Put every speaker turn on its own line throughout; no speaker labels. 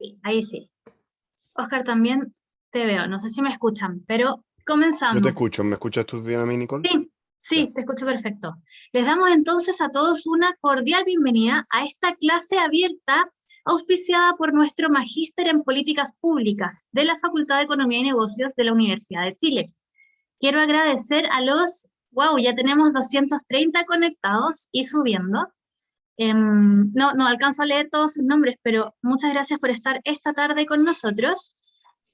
Sí, ahí sí. Oscar, también te veo. No sé si me escuchan, pero
Yo te
comenzamos.
escucho. ¿Me escuchas tú bien a mí, Nicole?
Sí,
Ya.
sí, te escucho perfecto. Les damos entonces a todos una cordial bienvenida a esta clase abierta auspiciada por nuestro Magíster en Políticas Públicas de la Facultad de Economía y Negocios de la Universidad de Chile. Quiero agradecer a wow, ya tenemos 230 conectados y subiendo. No alcanzo a leer todos sus nombres, pero muchas gracias por estar esta tarde con nosotros.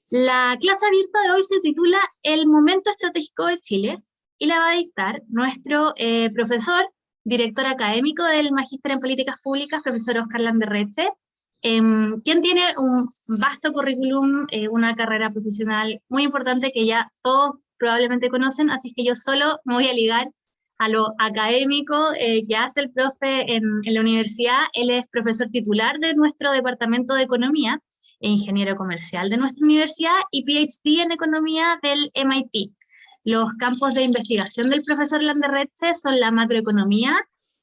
La clase abierta de hoy se titula El momento estratégico de Chile y la va a dictar nuestro profesor, director académico del Magíster en Políticas Públicas, profesor Oscar Landerreche, quien tiene un vasto currículum, una carrera profesional muy importante que ya todos probablemente conocen, así que yo solo me voy a ligar a lo académico que hace el profe en la universidad. Él es profesor titular de nuestro departamento de Economía e ingeniero comercial de nuestra universidad y PhD en Economía del MIT. Los campos de investigación del profesor Landerreche son la macroeconomía,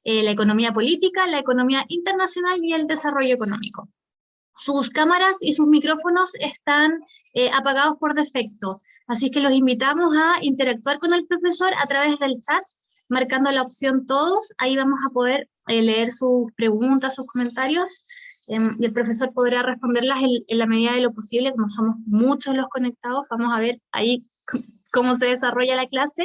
la economía política, la economía internacional y el desarrollo económico. Sus cámaras y sus micrófonos están apagados por defecto, así que los invitamos a interactuar con el profesor a través del chat, marcando la opción todos. Ahí vamos a poder leer sus preguntas, sus comentarios, y el profesor podrá responderlas en la medida de lo posible. Como somos muchos los conectados, vamos a ver ahí cómo se desarrolla la clase.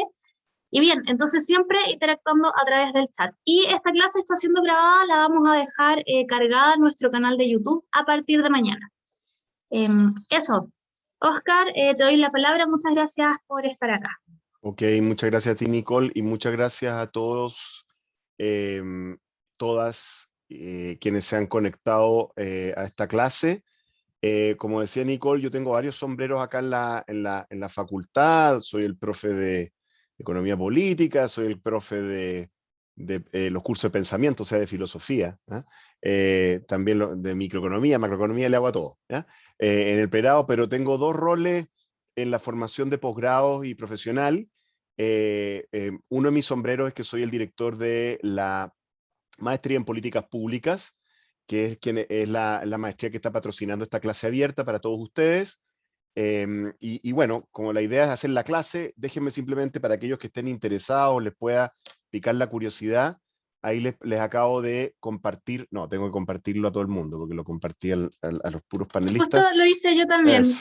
Y bien, entonces siempre interactuando a través del chat. Y esta clase está siendo grabada, la vamos a dejar cargada en nuestro canal de YouTube a partir de mañana. Eso. Oscar, te doy la palabra. Muchas gracias por estar acá.
Ok, muchas gracias a ti, Nicole, y muchas gracias a todos, todas quienes se han conectado a esta clase. Como decía Nicole, yo tengo varios sombreros acá en la facultad. Soy el profe de Economía Política, soy el profe de los cursos de pensamiento, o sea, de filosofía, ¿ah? También de microeconomía, macroeconomía, le hago a todo, ¿ya? En el pregrado, pero tengo dos roles en la formación de posgrado y profesional. Uno de mis sombreros es que soy el director de la maestría en políticas públicas, que es la maestría que está patrocinando esta clase abierta para todos ustedes. Y bueno, como la idea es hacer la clase, déjenme simplemente para aquellos que estén interesados, les pueda picar la curiosidad. Ahí les acabo de compartir, no, tengo que compartirlo a todo el mundo, porque lo compartí a los puros
Justo
panelistas.
lo hice yo también.
Eso.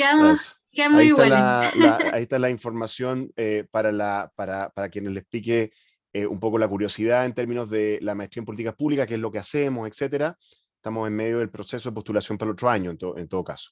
Quedamos
Ahí está
iguales.
ahí está la información para quienes les pique un poco la curiosidad en términos de la maestría en políticas públicas, qué es lo que hacemos, etcétera. Estamos en medio del proceso de postulación para el otro año, en todo caso.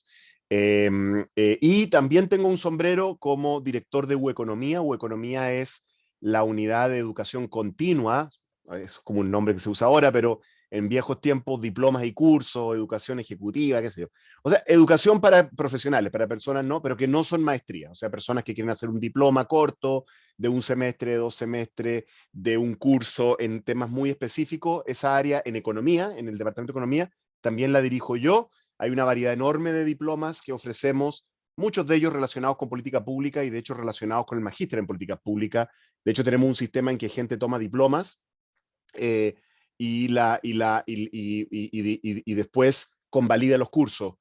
Y también tengo un sombrero como director de UEconomía. UEconomía es la unidad de educación continua, es como un nombre que se usa ahora, pero en viejos tiempos, diplomas y cursos, educación ejecutiva, qué sé yo. O sea, educación para profesionales, para personas no, pero que no son maestrías. O sea, personas que quieren hacer un diploma corto, de un semestre, 2 semestres, de un curso en temas muy específicos. Esa área en economía, en el departamento de economía, también la dirijo yo. Hay una variedad enorme de diplomas que ofrecemos, muchos de ellos relacionados con política pública y de hecho relacionados con el magíster en políticas públicas. De hecho, tenemos un sistema en que gente toma diplomas eh, y después convalida los cursos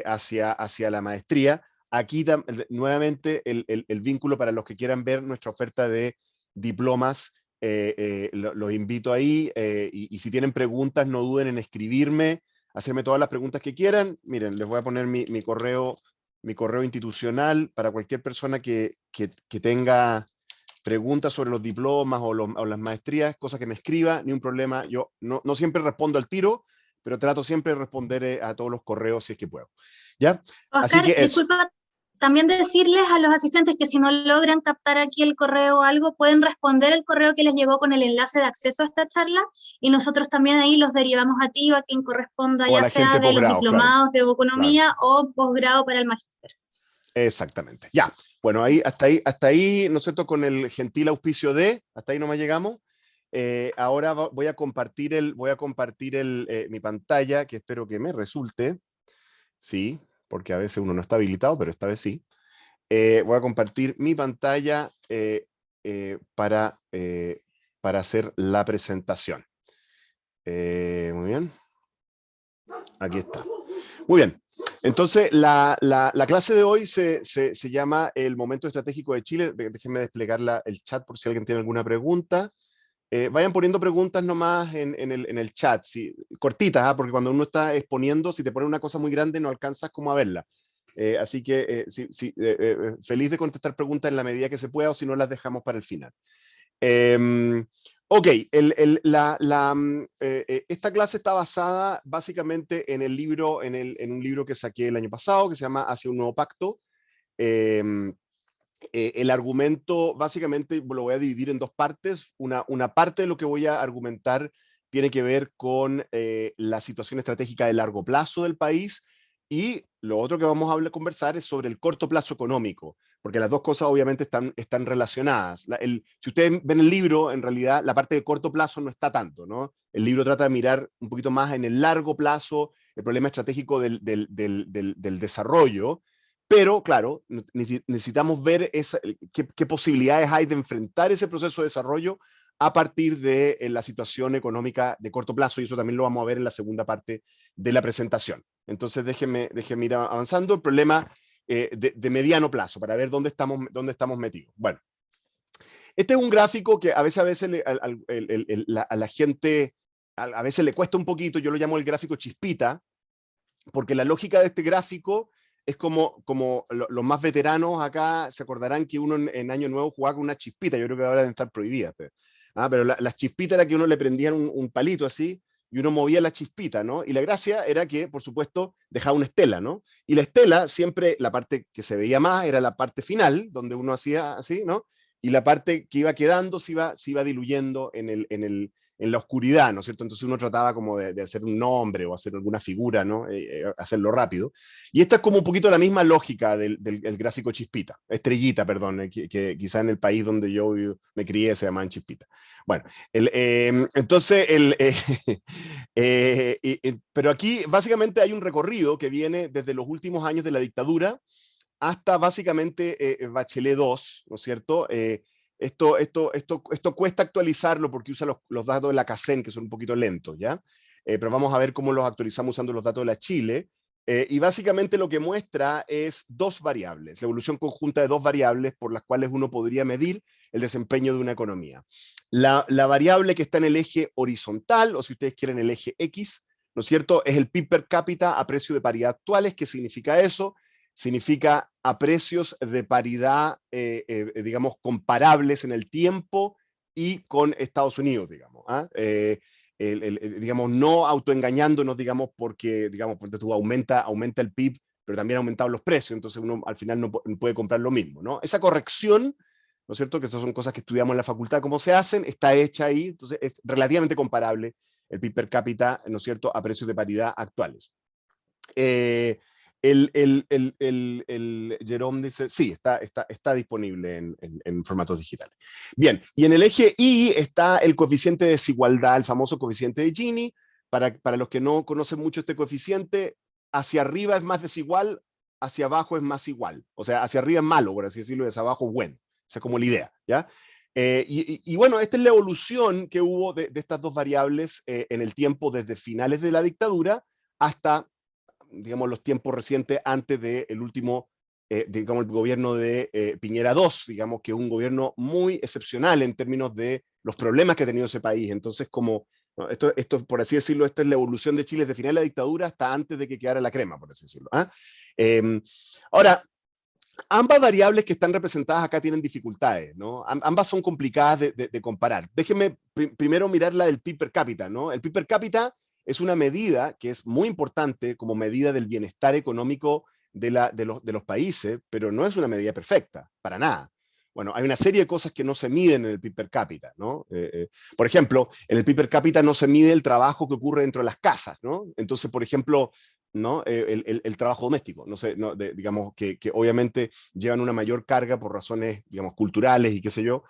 hacia la maestría. Aquí nuevamente el vínculo para los que quieran ver nuestra oferta de diplomas, los invito ahí y si tienen preguntas no duden en escribirme, hacerme todas las preguntas que quieran. Miren, les voy a poner mi correo institucional para cualquier persona que tenga preguntas sobre los diplomas o las maestrías, cosas que me escriba, ni un problema. Yo no siempre respondo al tiro, pero trato siempre de responder a todos los correos si es que puedo. ¿Ya? Así
Oscar,
que eso.
disculpa, también decirles a los asistentes que si no logran captar aquí el correo o algo, pueden responder el correo que les llegó con el enlace de acceso a esta charla y nosotros también ahí los derivamos a ti o a quien corresponda,
O a
ya
la
sea
gente
de los
posgrado, claro,
diplomados de
claro.
economía o posgrado para el magíster.
Exactamente. Ya. Bueno, hasta ahí, ¿no es cierto? Con el gentil auspicio hasta ahí nomás llegamos. Ahora voy a compartir mi pantalla, que espero que me resulte. Sí, porque a veces uno no está habilitado, pero esta vez sí. Voy a compartir mi pantalla para hacer la presentación. Muy bien. Aquí está. Muy bien. Entonces, la clase de hoy se llama El momento estratégico de Chile. Déjenme desplegar el chat por si alguien tiene alguna pregunta. Vayan poniendo preguntas nomás en el chat, sí, cortitas, ¿ah? Porque cuando uno está exponiendo, si te ponen una cosa muy grande, no alcanzas como a verla. Así que sí, sí, feliz de contestar preguntas en la medida que se pueda, o si no las dejamos para el final. Ok, esta clase está basada básicamente en el libro, en un libro que saqué el año pasado, que se llama Hacia un nuevo pacto. El argumento, básicamente, lo voy a dividir en dos partes. Una parte de lo que voy a argumentar tiene que ver con la situación estratégica de largo plazo del país, y lo otro que vamos a conversar es sobre el corto plazo económico, porque las dos cosas obviamente están relacionadas. Si ustedes ven el libro, en realidad la parte de corto plazo no está tanto, ¿no? El libro trata de mirar un poquito más en el largo plazo, el problema estratégico del desarrollo. Pero, claro, necesitamos ver qué posibilidades hay de enfrentar ese proceso de desarrollo a partir de la situación económica de corto plazo, y eso también lo vamos a ver en la segunda parte de la presentación. Entonces, déjenme ir avanzando. El problema de mediano plazo, para ver dónde estamos metidos. Bueno, este es un gráfico que a veces a la gente a veces le cuesta un poquito. Yo lo llamo el gráfico chispita, porque la lógica de este gráfico es como los más veteranos acá se acordarán que uno en Año Nuevo jugaba con una chispita. Yo creo que ahora deben estar prohibidas. Pero las chispitas era que uno le prendían un palito así y uno movía la chispita, ¿no? Y la gracia era que, por supuesto, dejaba una estela, ¿no? Y la estela siempre, la parte que se veía más era la parte final, donde uno hacía así, ¿no? Y la parte que iba quedando se iba diluyendo en la oscuridad, ¿no es cierto? Entonces uno trataba como de hacer un nombre o hacer alguna figura, ¿no? Hacerlo rápido. Y esta es como un poquito la misma lógica del gráfico chispita, estrellita, perdón, que quizá en el país donde yo me crié se llamaban chispita. Bueno, entonces, pero aquí básicamente hay un recorrido que viene desde los últimos años de la dictadura hasta básicamente Bachelet 2, ¿no es cierto? Esto cuesta actualizarlo porque usa los datos de la CACEN, que son un poquito lentos, ¿ya? Pero vamos a ver cómo los actualizamos usando los datos de la Chile. Y básicamente lo que muestra es dos variables, la evolución conjunta de dos variables por las cuales uno podría medir el desempeño de una economía. La variable que está en el eje horizontal, o si ustedes quieren el eje X, ¿no es cierto?, es el PIB per cápita a precio de paridad actuales. ¿Qué significa eso? Significa a precios de paridad, digamos, comparables en el tiempo y con Estados Unidos, digamos. ¿Ah? Digamos, no autoengañándonos, digamos, porque tú aumenta el PIB, pero también han aumentado los precios, entonces uno al final no puede comprar lo mismo, ¿no? Esa corrección, ¿no es cierto?, que estas son cosas que estudiamos en la facultad, cómo se hacen, está hecha ahí, entonces es relativamente comparable el PIB per cápita, ¿no es cierto?, a precios de paridad actuales. Jerome dice, sí, está disponible en formatos digitales. Bien, y en el eje Y está el coeficiente de desigualdad, el famoso coeficiente de Gini. Para los que no conocen mucho este coeficiente, hacia arriba es más desigual, hacia abajo es más igual. O sea, hacia arriba es malo, por así decirlo, y hacia abajo es bueno. Esa es como la idea, ¿ya? Y bueno, esta es la evolución que hubo de estas dos variables en el tiempo desde finales de la dictadura hasta, digamos, los tiempos recientes antes del último, digamos, el gobierno de Piñera II, digamos, que es un gobierno muy excepcional en términos de los problemas que ha tenido ese país. Entonces, como, ¿no? Esto, por así decirlo, esta es la evolución de Chile desde final de la dictadura hasta antes de que quedara la crema, por así decirlo. ¿Ah? Ahora, ambas variables que están representadas acá tienen dificultades, ¿no? Ambas son complicadas de comparar. Déjenme primero mirar la del PIB per cápita, ¿no? El PIB per cápita es una medida que es muy importante como medida del bienestar económico de los países, pero no es una medida perfecta, para nada. Bueno, hay una serie de cosas que no se miden en el PIB per cápita, ¿no? Por ejemplo, en el PIB per cápita no se mide el trabajo que ocurre dentro de las casas, ¿no? Entonces, por ejemplo, ¿no? El trabajo doméstico, no sé, no, digamos que obviamente llevan una mayor carga por razones, digamos, culturales y qué sé yo.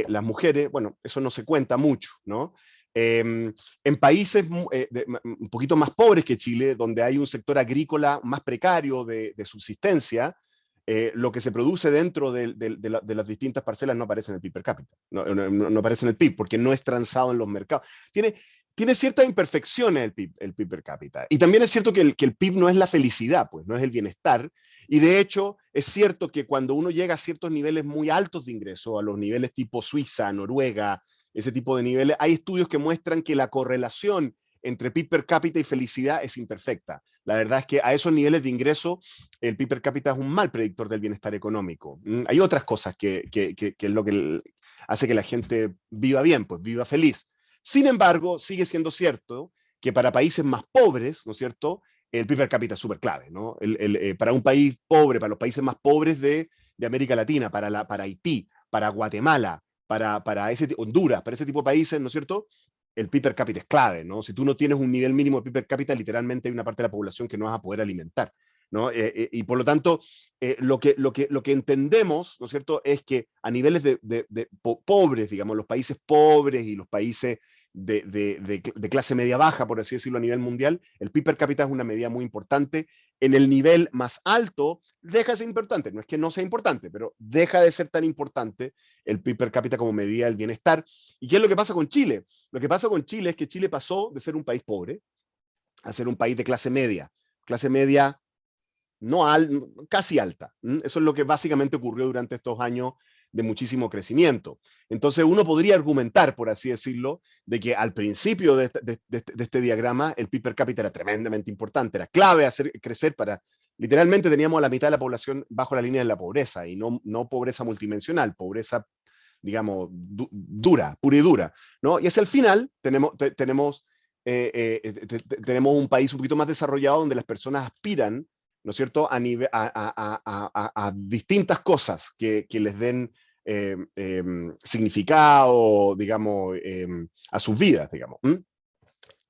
Las mujeres, bueno, eso no se cuenta mucho, ¿no? En países un poquito más pobres que Chile, donde hay un sector agrícola más precario de subsistencia, lo que se produce dentro de las distintas parcelas no aparece en el PIB per cápita, no aparece en el PIB, porque no es transado en los mercados. tiene ciertas imperfecciones el PIB per cápita. Y también es cierto que el PIB no es la felicidad, pues no es el bienestar. Y de hecho, es cierto que cuando uno llega a ciertos niveles muy altos de ingreso, a los niveles tipo Suiza, Noruega, ese tipo de niveles, hay estudios que muestran que la correlación entre PIB per cápita y felicidad es imperfecta. La verdad es que a esos niveles de ingreso, el PIB per cápita es un mal predictor del bienestar económico. Hay otras cosas que es lo que hace que la gente viva bien, pues viva feliz. Sin embargo, sigue siendo cierto que para países más pobres, ¿no es cierto?, el PIB per cápita es súper clave, ¿no? Para un país pobre, para los países más pobres de América Latina, para Haití, para Guatemala, Honduras, para ese tipo de países, ¿no es cierto?, el PIB per cápita es clave, ¿no? Si tú no tienes un nivel mínimo de PIB per cápita, literalmente hay una parte de la población que no vas a poder alimentar, ¿no? Y por lo tanto, lo que entendemos, ¿no es cierto?, es que a niveles pobres, digamos, los países pobres y los países de clase media baja, por así decirlo, a nivel mundial, el PIB per cápita es una medida muy importante. En el nivel más alto, deja de ser importante. No es que no sea importante, pero deja de ser tan importante el PIB per cápita como medida del bienestar. ¿Y qué es lo que pasa con Chile? Lo que pasa con Chile es que Chile pasó de ser un país pobre a ser un país de clase media no casi alta. Eso es lo que básicamente ocurrió durante estos años de muchísimo crecimiento. Entonces uno podría argumentar, por así decirlo, de que al principio de este diagrama el PIB per cápita era tremendamente importante, era clave hacer crecer para... Literalmente teníamos a la mitad de la población bajo la línea de la pobreza, y no pobreza multidimensional, pobreza, digamos, dura, pura y dura, ¿no? Y hacia el final tenemos un país un poquito más desarrollado donde las personas aspiran, ¿no es cierto?, a distintas cosas que les den significado, digamos, a sus vidas, digamos.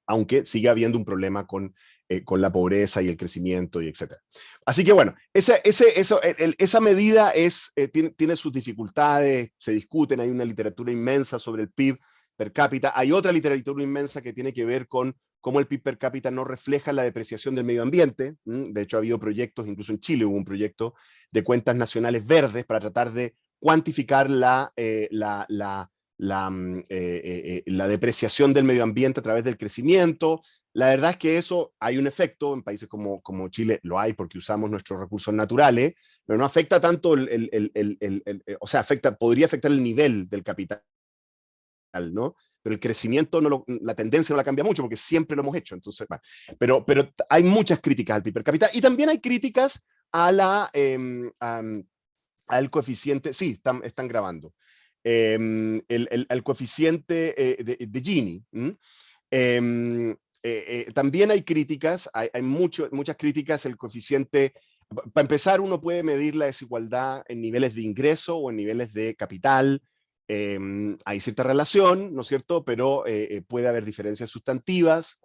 Aunque siga habiendo un problema con la pobreza y el crecimiento y etcétera. Así que bueno, esa medida tiene sus dificultades, se discuten, hay una literatura inmensa sobre el PIB per cápita, hay otra literatura inmensa que tiene que ver con cómo el PIB per cápita no refleja la depreciación del medio ambiente. De hecho, ha habido proyectos, incluso en Chile hubo un proyecto de cuentas nacionales verdes para tratar de cuantificar la depreciación del medio ambiente a través del crecimiento. La verdad es que eso hay un efecto, en países como Chile lo hay porque usamos nuestros recursos naturales, pero no afecta tanto, o sea, podría afectar el nivel del capital, ¿no? Pero el crecimiento, la tendencia no la cambia mucho porque siempre lo hemos hecho. Entonces, bueno, pero hay muchas críticas al PIB per cápita y también hay críticas al coeficiente, sí, están grabando, el coeficiente de Gini. También hay críticas, hay muchas críticas, el coeficiente, para empezar, uno puede medir la desigualdad en niveles de ingreso o en niveles de capital. Hay cierta relación, ¿no es cierto?, pero puede haber diferencias sustantivas.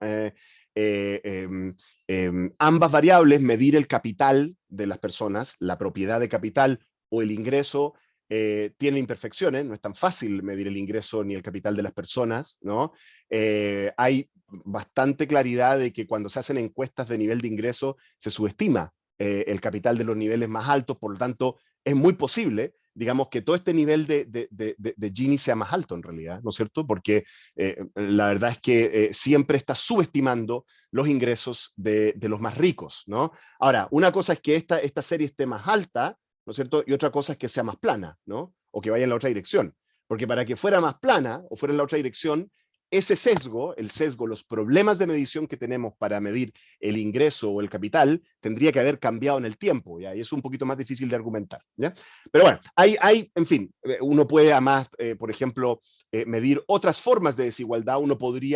Ambas variables, medir el capital de las personas, la propiedad de capital o el ingreso, tiene imperfecciones, no es tan fácil medir el ingreso ni el capital de las personas, ¿no? Hay bastante claridad de que cuando se hacen encuestas de nivel de ingreso se subestima el capital de los niveles más altos, por lo tanto es muy posible, digamos, que todo este nivel de Gini sea más alto en realidad, ¿no es cierto? Porque la verdad es que siempre está subestimando los ingresos de los más ricos, ¿no? Ahora, una cosa es que esta serie esté más alta, ¿no es cierto? Y otra cosa es que sea más plana, ¿no? O que vaya en la otra dirección. Porque para que fuera más plana o fuera en la otra dirección, ese sesgo, los problemas de medición que tenemos para medir el ingreso o el capital, tendría que haber cambiado en el tiempo, ¿ya? Y es un poquito más difícil de argumentar, ¿ya? Pero bueno, en fin, uno puede además, por ejemplo, medir otras formas de desigualdad.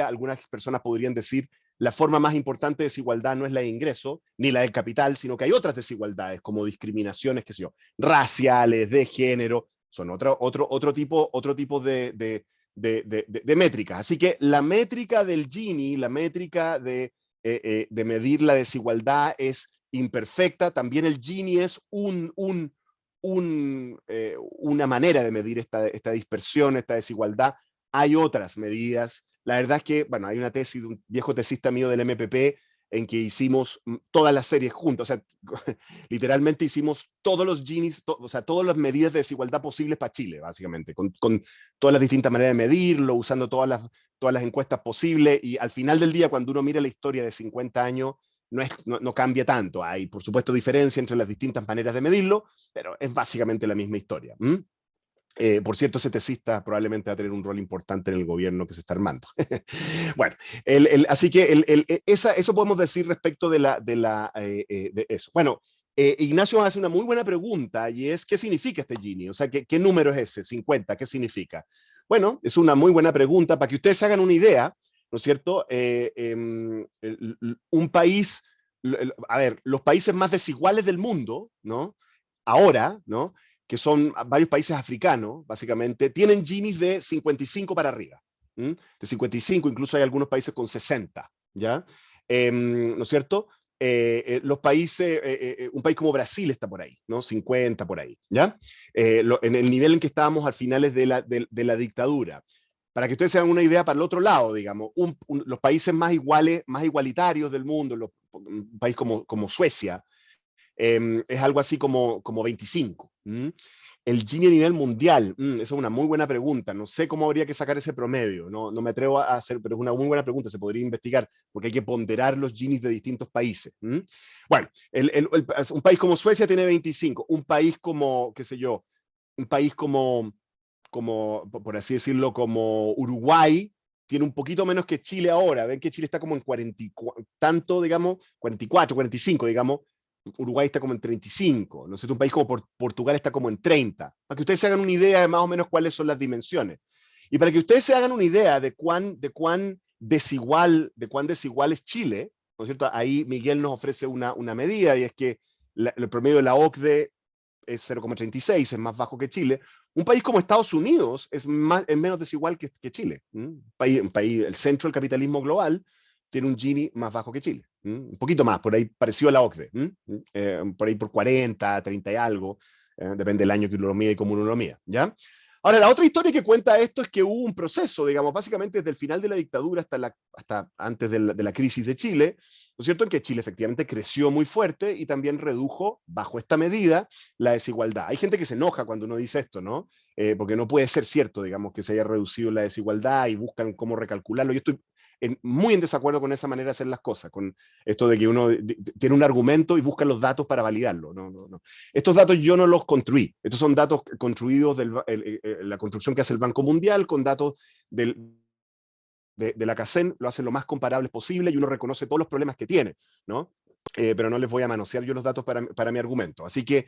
Algunas personas podrían decir, la forma más importante de desigualdad no es la de ingreso, ni la del capital, sino que hay otras desigualdades, como discriminaciones, qué sé yo, raciales, de género, son otro tipo de métricas. Así que la métrica del Gini, la métrica de medir la desigualdad es imperfecta. También el Gini es una manera de medir esta dispersión, esta desigualdad. Hay otras medidas. La verdad es que, bueno, hay una tesis de un viejo tesista mío del MPP en que hicimos todas las series juntas, o sea, literalmente hicimos todos los Ginis, o sea, todas las medidas de desigualdad posibles para Chile, básicamente, con todas las distintas maneras de medirlo, usando todas las encuestas posibles, y al final del día, cuando uno mira la historia de 50 años, no cambia tanto. Hay, por supuesto, diferencia entre las distintas maneras de medirlo, pero es básicamente la misma historia. Por cierto, ese tesista probablemente va a tener un rol importante en el gobierno que se está armando. Bueno, así que eso podemos decir respecto de eso. Bueno, Ignacio hace una muy buena pregunta y es, ¿qué significa este Gini? O sea, ¿qué número es ese? 50, ¿qué significa? Bueno, es una muy buena pregunta para que ustedes se hagan una idea, ¿no es cierto? Un país, a ver, los países más desiguales del mundo, ¿no? Ahora, ¿no? Que son varios países africanos, básicamente, tienen Ginis de 55 para arriba. ¿Mm? De 55, incluso hay algunos países con 60, ¿ya? ¿No es cierto? Los países, un país como Brasil está por ahí, ¿no? 50 por ahí, ¿ya? En el nivel en que estábamos al finales de la dictadura. Para que ustedes se hagan una idea para el otro lado, digamos, los países más iguales, más igualitarios del mundo, un país como Suecia, es algo así como 25. El Gini a nivel mundial, esa es una muy buena pregunta. No sé cómo habría que sacar ese promedio. No me atrevo a hacer, pero es una muy buena pregunta. Se podría investigar porque hay que ponderar los Ginis de distintos países. Bueno, un país como Suecia tiene 25. Un país como, qué sé yo, un país por así decirlo, como Uruguay, tiene un poquito menos que Chile ahora. Ven que Chile está como en 40, tanto, digamos, 44, 45, digamos. Uruguay está como en 35, ¿no es cierto? Un país como Portugal está como en 30, para que ustedes se hagan una idea de más o menos cuáles son las dimensiones. Y para que ustedes se hagan una idea de cuán desigual es Chile, ¿no es cierto? Ahí Miguel nos ofrece una medida, y es que el promedio de la OCDE es 0,36, es más bajo que Chile. Un país como Estados Unidos es menos desigual que Chile. Un país, el centro del capitalismo global, tiene un Gini más bajo que Chile. Un poquito más, por ahí parecido a la OCDE. Por ahí por 40, 30 y algo. Depende del año que uno lo mide y cómo uno lo mide. ¿Ya? Ahora, la otra historia que cuenta esto es que hubo un proceso, digamos, básicamente desde el final de la dictadura hasta antes de la crisis de Chile, ¿no es cierto? En que Chile efectivamente creció muy fuerte y también redujo, bajo esta medida, la desigualdad. Hay gente que se enoja cuando uno dice esto, ¿no? Porque no puede ser cierto, digamos, que se haya reducido la desigualdad y buscan cómo recalcularlo. Yo estoy muy en desacuerdo con esa manera de hacer las cosas, con esto de que uno tiene un argumento y busca los datos para validarlo. No. Estos datos yo no los construí. Estos son datos construidos de la construcción que hace el Banco Mundial con datos de la CACEN, lo hacen lo más comparables posible y uno reconoce todos los problemas que tiene, ¿no? Pero no les voy a manosear yo los datos para mi argumento. Así que,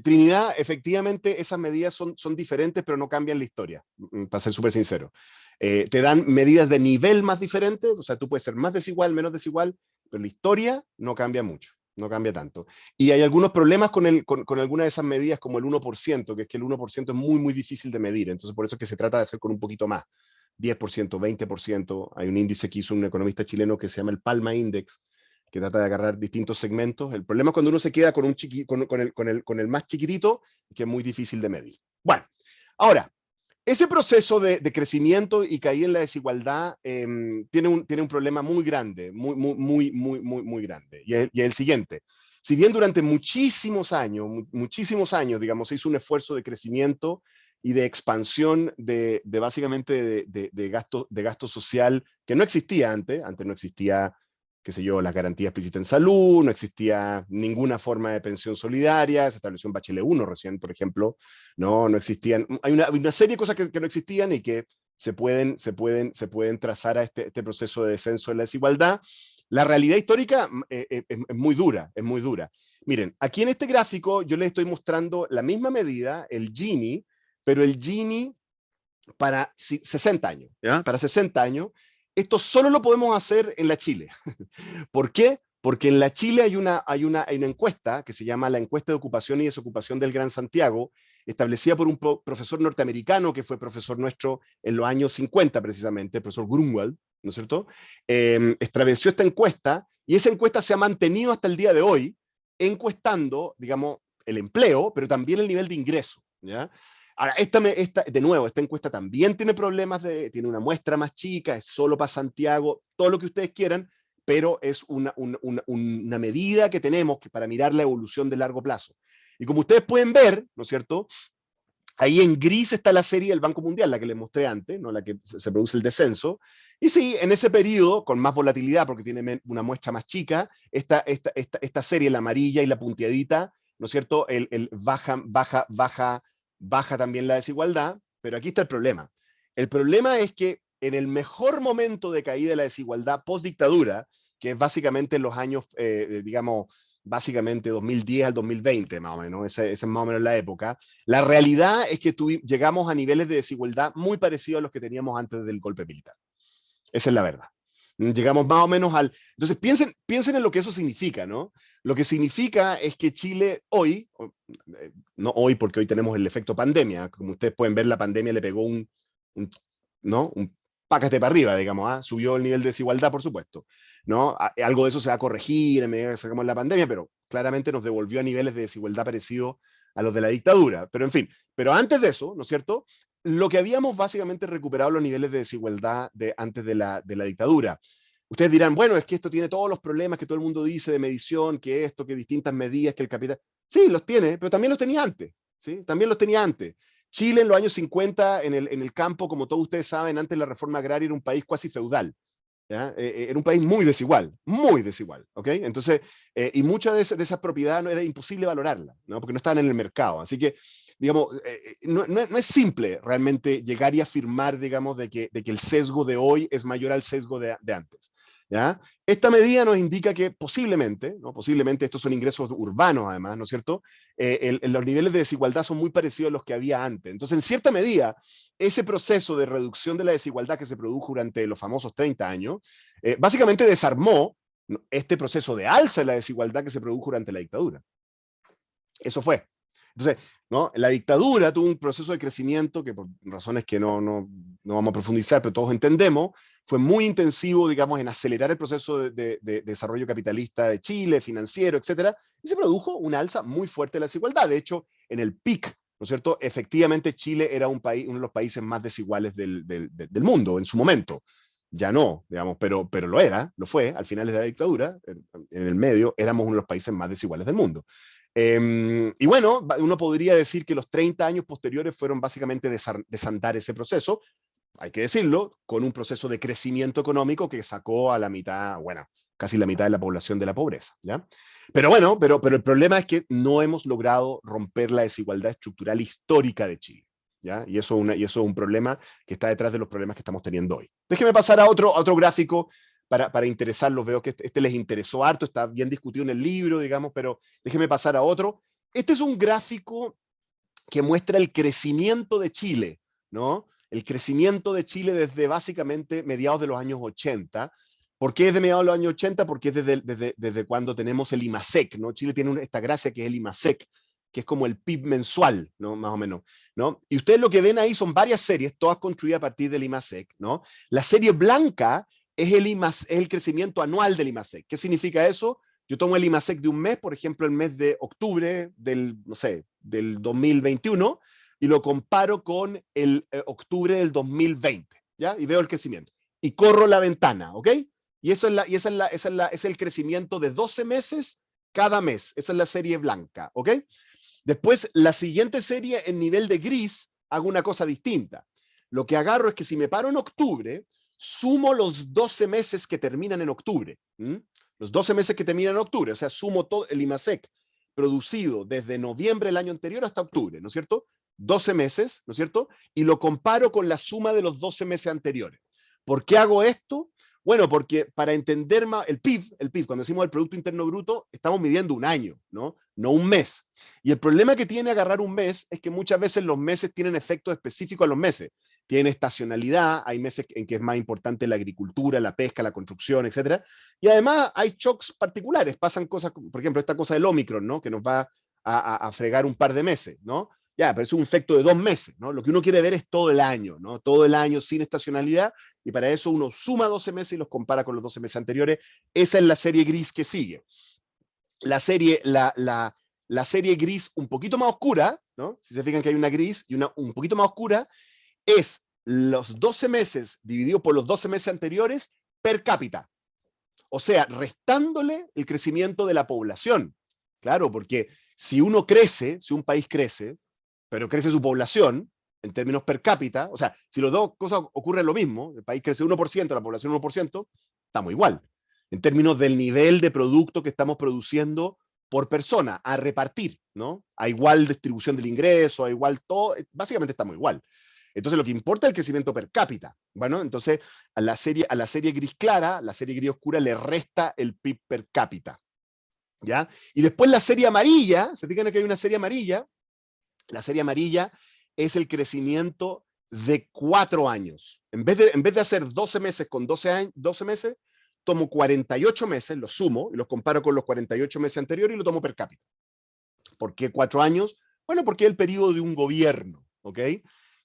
Trinidad, efectivamente, esas medidas son diferentes, pero no cambian la historia, para ser súper sincero. Te dan medidas de nivel más diferentes, o sea, tú puedes ser más desigual, menos desigual, pero la historia no cambia mucho, no cambia tanto. Y hay algunos problemas con algunas de esas medidas, como el 1%, que es que el 1% es muy, muy difícil de medir, entonces por eso es que se trata de hacer con un poquito más. 10%, 20%. Hay un índice que hizo un economista chileno que se llama el Palma Index, que trata de agarrar distintos segmentos. El problema es cuando uno se queda con el más chiquitito, que es muy difícil de medir. Bueno, ahora, ese proceso de crecimiento y caída en la desigualdad tiene un problema muy grande, muy grande, y es el siguiente. Si bien durante muchísimos años, digamos, se hizo un esfuerzo de crecimiento y de expansión básicamente de gasto social que no existía antes no existía, qué sé yo, las garantías explícitas en salud, no existía ninguna forma de pensión solidaria, se estableció en Bachelet 1 recién, por ejemplo, no existían, hay una serie de cosas que no existían y que se pueden trazar a este proceso de descenso de la desigualdad. La realidad histórica es muy dura, es muy dura. Miren, aquí en este gráfico yo les estoy mostrando la misma medida, el Gini, pero el Gini para 60 años, ¿ya? Para 60 años. Esto solo lo podemos hacer en la Chile. ¿Por qué? Porque en la Chile hay una encuesta que se llama la encuesta de ocupación y desocupación del Gran Santiago, establecida por un profesor norteamericano que fue profesor nuestro en los años 50 precisamente, el profesor Grunwald, ¿no es cierto? Estableció esta encuesta y esa encuesta se ha mantenido hasta el día de hoy, encuestando, digamos, el empleo, pero también el nivel de ingreso, ¿ya? Ahora, de nuevo, esta encuesta también tiene problemas, tiene una muestra más chica, es solo para Santiago, todo lo que ustedes quieran, pero es una medida que tenemos para mirar la evolución de largo plazo. Y como ustedes pueden ver, ¿no es cierto? Ahí en gris está la serie del Banco Mundial, la que les mostré antes, ¿no? La que se produce el descenso. Y sí, en ese periodo, con más volatilidad, porque tiene una muestra más chica, esta serie, la amarilla y la punteadita, ¿no es cierto? Baja también la desigualdad, pero aquí está el problema. El problema es que en el mejor momento de caída de la desigualdad post-dictadura, que es básicamente en los años, digamos, básicamente 2010 al 2020, más o menos, esa es más o menos la época, la realidad es que llegamos a niveles de desigualdad muy parecidos a los que teníamos antes del golpe militar. Esa es la verdad. Llegamos más o menos al... Entonces piensen en lo que eso significa, ¿no? Lo que significa es que Chile hoy, no hoy porque hoy tenemos el efecto pandemia, como ustedes pueden ver, la pandemia le pegó ¿no? Un pácate para arriba, digamos, ¿ah? Subió el nivel de desigualdad, por supuesto, ¿no? Algo de eso se va a corregir a medida que sacamos la pandemia, pero claramente nos devolvió a niveles de desigualdad parecidos a los de la dictadura. Pero en fin, pero antes de eso, ¿no es cierto? Lo que habíamos básicamente recuperado los niveles de desigualdad de antes de la dictadura. Ustedes dirán, bueno, es que esto tiene todos los problemas que todo el mundo dice de medición, que esto, que distintas medidas, que el capital... Sí, los tiene, pero también los tenía antes, ¿sí? También los tenía antes. Chile en los años 50, en el campo, como todos ustedes saben, antes de la reforma agraria era un país cuasi feudal. ¿Ya? Era un país muy desigual, ¿ok? Entonces, y muchas de esas propiedades no era imposible valorarlas, ¿no? Porque no estaban en el mercado. Así que, digamos, no es simple realmente llegar y afirmar, digamos, de que el sesgo de hoy es mayor al sesgo de antes. ¿Ya? Esta medida nos indica que posiblemente, ¿no? Posiblemente estos son ingresos urbanos además, ¿no es cierto? Los niveles de desigualdad son muy parecidos a los que había antes. Entonces, en cierta medida, ese proceso de reducción de la desigualdad que se produjo durante los famosos 30 años, básicamente desarmó este proceso de alza de la desigualdad que se produjo durante la dictadura. Eso fue. Entonces, ¿no? La dictadura tuvo un proceso de crecimiento que por razones que no vamos a profundizar, pero todos entendemos, fue muy intensivo, digamos, en acelerar el proceso de desarrollo capitalista de Chile, financiero, etcétera, y se produjo una alza muy fuerte de la desigualdad. De hecho, en el PIC, ¿no es cierto? Efectivamente, Chile era uno de los países más desiguales del mundo en su momento. Ya no, digamos, pero lo fue, al final de la dictadura, en el medio, éramos uno de los países más desiguales del mundo. Y bueno, uno podría decir que los 30 años posteriores fueron básicamente desandar ese proceso, hay que decirlo, con un proceso de crecimiento económico que sacó a la mitad, bueno, casi la mitad de la población de la pobreza, ¿ya? Pero bueno, pero el problema es que no hemos logrado romper la desigualdad estructural histórica de Chile, ¿ya? Y eso es un problema que está detrás de los problemas que estamos teniendo hoy. Déjeme pasar a otro gráfico para interesarlos. Veo que este les interesó harto, está bien discutido en el libro, digamos, pero déjeme pasar a otro. Este es un gráfico que muestra el crecimiento de Chile, ¿no? El crecimiento de Chile desde básicamente mediados de los años 80. ¿Por qué es de mediados de los años 80? Porque es desde cuando tenemos el IMASEC, ¿no? Chile tiene esta gracia que es el IMASEC, que es como el PIB mensual, ¿no? Más o menos, ¿no? Y ustedes lo que ven ahí son varias series, todas construidas a partir del IMASEC, ¿no? La serie blanca es el crecimiento anual del IMASEC. ¿Qué significa eso? Yo tomo el IMASEC de un mes, por ejemplo, el mes de octubre no sé, del 2021, y lo comparo con el octubre del 2020, ¿ya? Y veo el crecimiento. Y corro la ventana, ¿ok? Y eso es el crecimiento de 12 meses cada mes. Esa es la serie blanca, ¿ok? Después, la siguiente serie en nivel de gris, hago una cosa distinta. Lo que agarro es que si me paro en octubre, sumo los 12 meses que terminan en octubre. Los 12 meses que terminan en octubre, o sea, sumo todo el IMASEC producido desde noviembre del año anterior hasta octubre, ¿no es cierto? 12 meses, ¿no es cierto? Y lo comparo con la suma de los 12 meses anteriores. ¿Por qué hago esto? Bueno, porque para entender más el PIB, cuando decimos el Producto Interno Bruto, estamos midiendo un año, ¿no? No un mes. Y el problema que tiene agarrar un mes es que muchas veces los meses tienen efectos específicos a los meses. Tienen estacionalidad, hay meses en que es más importante la agricultura, la pesca, la construcción, etc. Y además hay shocks particulares, pasan cosas, por ejemplo, esta cosa del Omicron, ¿no? Que nos va a fregar un par de meses, ¿no? Ya, pero es un efecto de 2 meses, ¿no? Lo que uno quiere ver es todo el año, ¿no? Todo el año sin estacionalidad, y para eso uno suma 12 meses y los compara con los 12 meses anteriores. Esa es la serie gris que sigue. La serie gris un poquito más oscura ¿no? Si se fijan que hay una gris y una un poquito más oscura, es los 12 meses dividido por los 12 meses anteriores per cápita. O sea, restándole el crecimiento de la población. Claro, porque si uno crece, si un país crece, pero crece su población, en términos per cápita, o sea, si las dos cosas ocurren lo mismo, el país crece 1%, la población 1%, estamos igual. En términos del nivel de producto que estamos produciendo por persona, a repartir, ¿no? A igual distribución del ingreso, a igual todo, básicamente estamos igual. Entonces lo que importa es el crecimiento per cápita. Bueno, entonces a la serie gris clara, la serie gris oscura le resta el PIB per cápita. ¿Ya? Y después la serie amarilla, se fijan que hay una serie amarilla, la serie amarilla es el crecimiento de 4 años. En vez de hacer 12 meses con 12 meses, tomo 48 meses, los sumo y los comparo con los 48 meses anteriores y lo tomo per cápita. ¿Por qué 4 años? Bueno, porque es el periodo de un gobierno, ¿ok?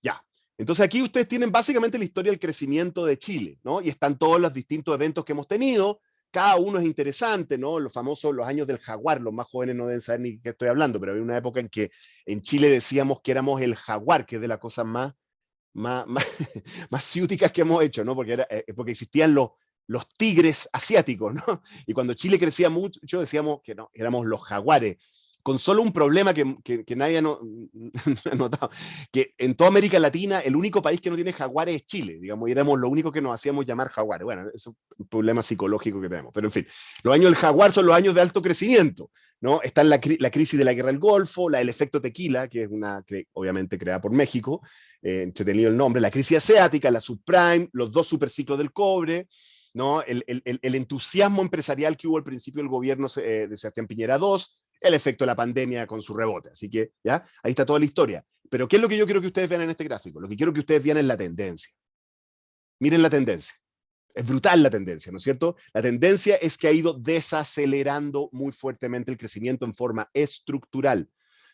Ya. Entonces aquí ustedes tienen básicamente la historia del crecimiento de Chile, ¿no? Y están todos los distintos eventos que hemos tenido, cada uno es interesante, ¿no? Los famosos, los años del jaguar, los más jóvenes no deben saber ni qué estoy hablando, pero había una época en que en Chile decíamos que éramos el jaguar, que es de las cosas más más ciúticas que hemos hecho, ¿no? Porque existían los tigres asiáticos, ¿no? Y cuando Chile crecía mucho, decíamos que no, éramos los jaguares, con solo un problema que nadie ha notado, que en toda América Latina el único país que no tiene jaguares es Chile, digamos, y éramos los únicos que nos hacíamos llamar jaguares. Bueno, eso es un problema psicológico que tenemos, pero en fin, los años del jaguar son los años de alto crecimiento, ¿no? Está la crisis de la guerra del Golfo, el efecto tequila, que es una, obviamente creada por México, entretenido el nombre, la crisis asiática, la subprime, los dos superciclos del cobre, ¿no? El entusiasmo empresarial que hubo al principio del gobierno de Sebastián Piñera II, el efecto de la pandemia con su rebote. Así que, ¿ya? Ahí está toda la historia. Pero ¿qué es lo que yo quiero que ustedes vean en este gráfico? Lo que quiero que ustedes vean es la tendencia. Miren la tendencia. Es brutal la tendencia, ¿no es cierto? La tendencia es que ha ido desacelerando muy fuertemente el crecimiento en forma estructural.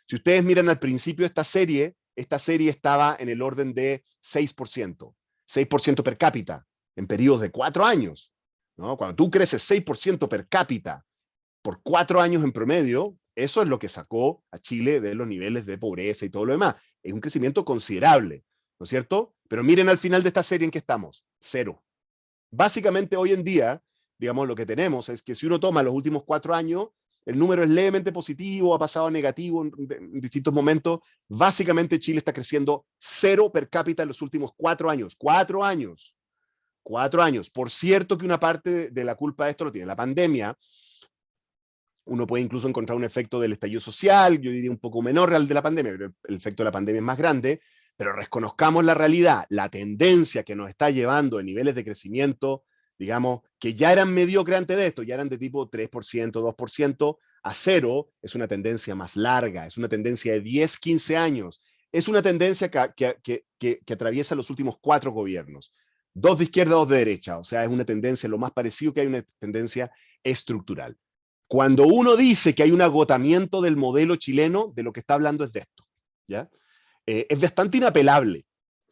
Si ustedes miran al principio de esta serie estaba en el orden de 6%, 6% per cápita, en periodos de 4 años, ¿no? Cuando tú creces 6% per cápita por 4 años en promedio, eso es lo que sacó a Chile de los niveles de pobreza y todo lo demás. Es un crecimiento considerable, ¿no es cierto? Pero miren al final de esta serie en que estamos, 0. Básicamente hoy en día, digamos, lo que tenemos es que si uno toma los últimos 4 años, el número es levemente positivo, ha pasado a negativo en distintos momentos. Básicamente Chile está creciendo 0 per cápita en los últimos 4 años. 4 años. 4 años. Por cierto que una parte de la culpa de esto lo tiene la pandemia. Uno puede incluso encontrar un efecto del estallido social, yo diría un poco menor al de la pandemia, pero el efecto de la pandemia es más grande, pero reconozcamos la realidad, la tendencia que nos está llevando en niveles de crecimiento, digamos, que ya eran mediocres antes de esto, ya eran de tipo 3%, 2%, a 0, es una tendencia más larga, es una tendencia de 10, 15 años, es una tendencia que atraviesa los últimos 4 gobiernos, 2 de izquierda, 2 de derecha, o sea, es una tendencia, lo más parecido que hay una tendencia estructural. Cuando uno dice que hay un agotamiento del modelo chileno, de lo que está hablando es de esto, ¿ya? Es bastante inapelable,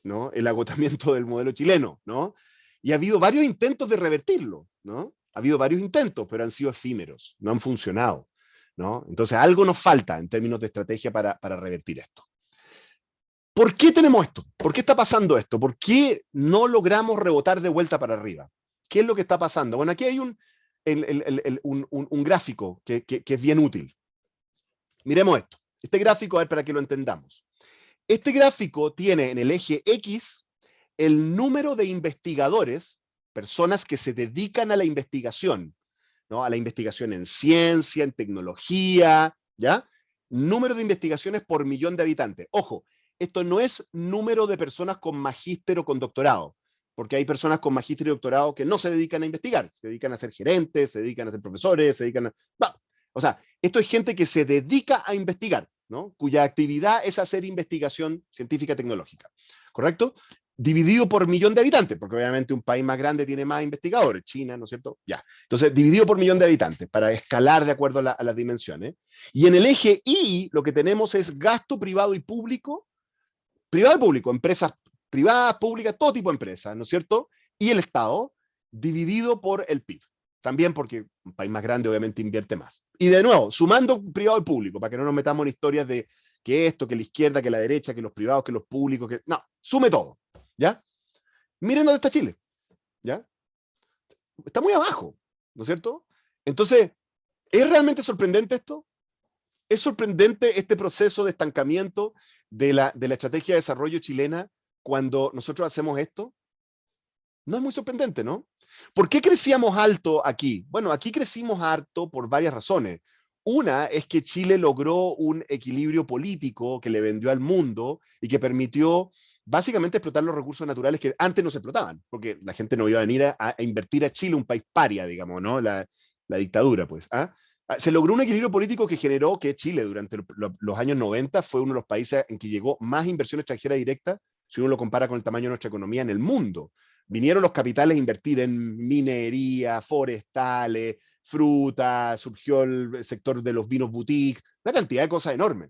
¿no? El agotamiento del modelo chileno, ¿no? Y ha habido varios intentos de revertirlo, ¿no? Ha habido varios intentos, pero han sido efímeros, no han funcionado, ¿no? Entonces algo nos falta en términos de estrategia para revertir esto. ¿Por qué tenemos esto? ¿Por qué está pasando esto? ¿Por qué no logramos rebotar de vuelta para arriba? ¿Qué es lo que está pasando? Bueno, aquí hay un gráfico que es bien útil. Miremos esto. Este gráfico, a ver, para que lo entendamos. Este gráfico tiene en el eje X el número de investigadores, personas que se dedican a la investigación, ¿no? A la investigación en ciencia, en tecnología, ¿ya? Número de investigaciones por millón de habitantes. Ojo, esto no es número de personas con magíster o con doctorado, porque hay personas con magíster y doctorado que no se dedican a investigar, se dedican a ser gerentes, se dedican a ser profesores, se dedican a... No. O sea, esto es gente que se dedica a investigar, ¿no? Cuya actividad es hacer investigación científica tecnológica, ¿correcto? Dividido por millón de habitantes, porque obviamente un país más grande tiene más investigadores, China, ¿no es cierto? Ya. Entonces, dividido por millón de habitantes, para escalar de acuerdo a las dimensiones. Y en el eje Y, lo que tenemos es gasto privado y público, empresas privadas, públicas, todo tipo de empresas, ¿no es cierto? Y el Estado, dividido por el PIB. También porque un país más grande obviamente invierte más. Y de nuevo, sumando privado y público, para que no nos metamos en historias de que esto, que la izquierda, que la derecha, que los privados, que los públicos, que... No, sume todo, ¿ya? Miren dónde está Chile, ¿ya? Está muy abajo, ¿no es cierto? Entonces, ¿es realmente sorprendente esto? ¿Es sorprendente este proceso de estancamiento de la estrategia de desarrollo chilena cuando nosotros hacemos esto? No es muy sorprendente, ¿no? ¿Por qué crecíamos alto aquí? Bueno, aquí crecimos alto por varias razones. Una es que Chile logró un equilibrio político que le vendió al mundo y que permitió básicamente explotar los recursos naturales que antes no se explotaban, porque la gente no iba a venir a invertir a Chile, un país paria, digamos, ¿no? La dictadura, pues. ¿Ah? Se logró un equilibrio político que generó que Chile durante los años 90 fue uno de los países en que llegó más inversión extranjera directa, si uno lo compara con el tamaño de nuestra economía en el mundo. Vinieron los capitales a invertir en minería, forestales, fruta, surgió el sector de los vinos boutique, una cantidad de cosas enormes.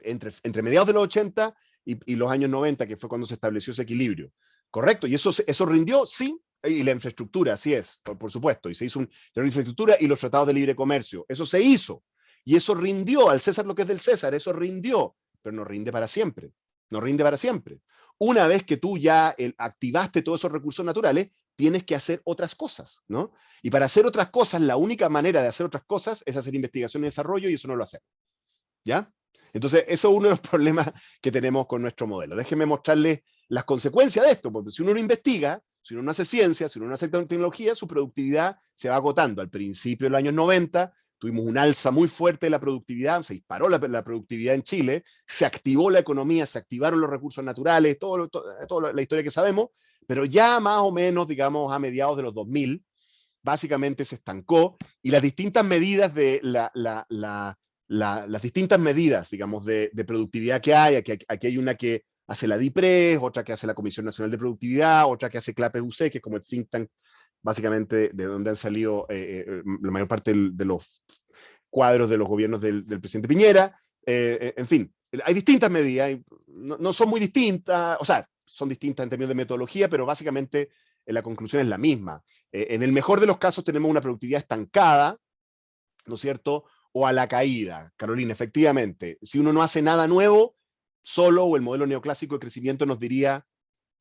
Entre mediados de los 80 y los años 90, que fue cuando se estableció ese equilibrio. ¿Correcto? ¿Y eso rindió? Sí. Y la infraestructura, así es, por supuesto. Y se hizo la infraestructura y los tratados de libre comercio. Eso se hizo. Y eso rindió, al César lo que es del César, eso rindió, pero no rinde para siempre. No rinde para siempre. Una vez que tú ya activaste todos esos recursos naturales, tienes que hacer otras cosas, ¿no? Y para hacer otras cosas, la única manera de hacer otras cosas es hacer investigación y desarrollo, y eso no lo hacemos. ¿Ya? Entonces, eso es uno de los problemas que tenemos con nuestro modelo. Déjenme mostrarles las consecuencias de esto, porque si uno no investiga, si uno no hace ciencia, si uno no hace tecnología, su productividad se va agotando. Al principio de los años 90 tuvimos un alza muy fuerte de la productividad, se disparó la productividad en Chile, se activó la economía, se activaron los recursos naturales, toda la historia que sabemos, pero ya más o menos, digamos, a mediados de los 2000, básicamente se estancó y las distintas medidas de las distintas medidas, digamos, de productividad que hay. Aquí hay una que hace la DIPRES, otra que hace la Comisión Nacional de Productividad, otra que hace CLAPE-UC, que es como el think tank, básicamente, de donde han salido la mayor parte de los cuadros de los gobiernos del presidente Piñera. En fin, hay distintas medidas, no son muy distintas, o sea, son distintas en términos de metodología, pero básicamente la conclusión es la misma. En el mejor de los casos tenemos una productividad estancada, ¿no es cierto?, o a la caída. Carolina, efectivamente, si uno no hace nada nuevo, solo o el modelo neoclásico de crecimiento nos diría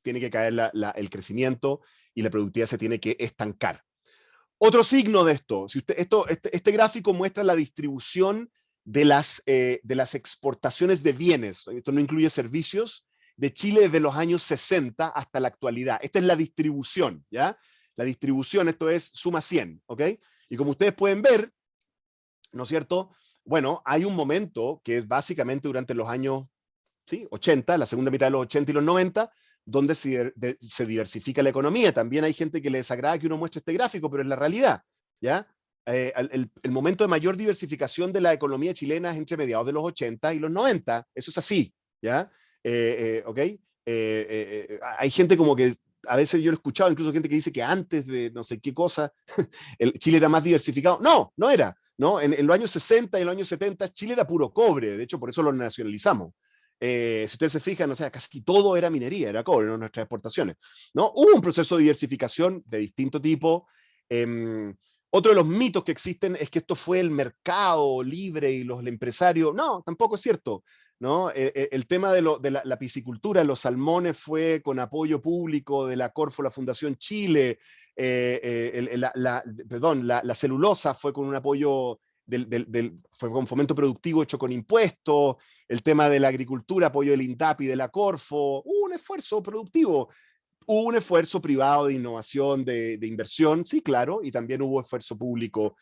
tiene que caer el crecimiento y la productividad se tiene que estancar. Otro signo de esto, si este gráfico muestra la distribución de las exportaciones de bienes, esto no incluye servicios, de Chile desde los años 60 hasta la actualidad. Esta es la distribución, ¿ya? La distribución, esto es suma 100, ¿ok? Y como ustedes pueden ver, ¿no es cierto? Bueno, hay un momento que es básicamente durante los años, ¿sí?, 80, la segunda mitad de los 80 y los 90, donde se diversifica la economía. También hay gente que le desagrada que uno muestre este gráfico, pero es la realidad, ¿ya? El momento de mayor diversificación de la economía chilena es entre mediados de los 80 y los 90, eso es así, ¿ya? ¿Ok? Hay gente como que, a veces yo he escuchado incluso gente que dice que antes de no sé qué cosa, Chile era más diversificado. No, no era, ¿no? En los años 60 y en los años 70 Chile era puro cobre, de hecho por eso lo nacionalizamos. Si ustedes se fijan, o sea, casi todo era minería, era cobre, ¿no?, nuestras exportaciones, ¿no? Hubo un proceso de diversificación de distinto tipo. Otro de los mitos que existen es que esto fue el mercado libre y los empresarios. No, tampoco es cierto, ¿no? El tema de la piscicultura, los salmones, fue con apoyo público de la Corfo, la Fundación Chile. La celulosa fue con un apoyo fue con fomento productivo hecho con impuestos. El tema de la agricultura, apoyo del INDAP y de la Corfo. Hubo un esfuerzo productivo. Hubo un esfuerzo privado de innovación, de inversión, sí, claro, y también hubo esfuerzo público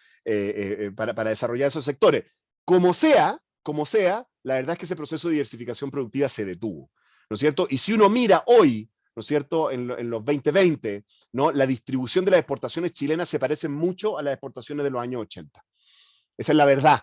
para desarrollar esos sectores. Como sea, la verdad es que ese proceso de diversificación productiva se detuvo, ¿no es cierto? Y si uno mira hoy, ¿no es cierto?, en los 2020, ¿no?, la distribución de las exportaciones chilenas se parece mucho a las exportaciones de los años 80. Esa es la verdad,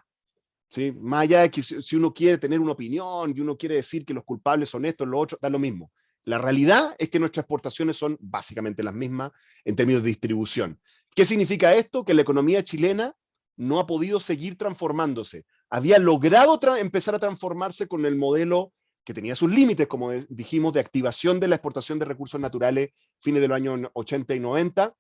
¿sí? Más allá de que si uno quiere tener una opinión y uno quiere decir que los culpables son estos, los otros, da lo mismo. La realidad es que nuestras exportaciones son básicamente las mismas en términos de distribución. ¿Qué significa esto? Que la economía chilena no ha podido seguir transformándose. Había logrado empezar a transformarse con el modelo que tenía sus límites, como dijimos, de activación de la exportación de recursos naturales fines de los años 80 y 90,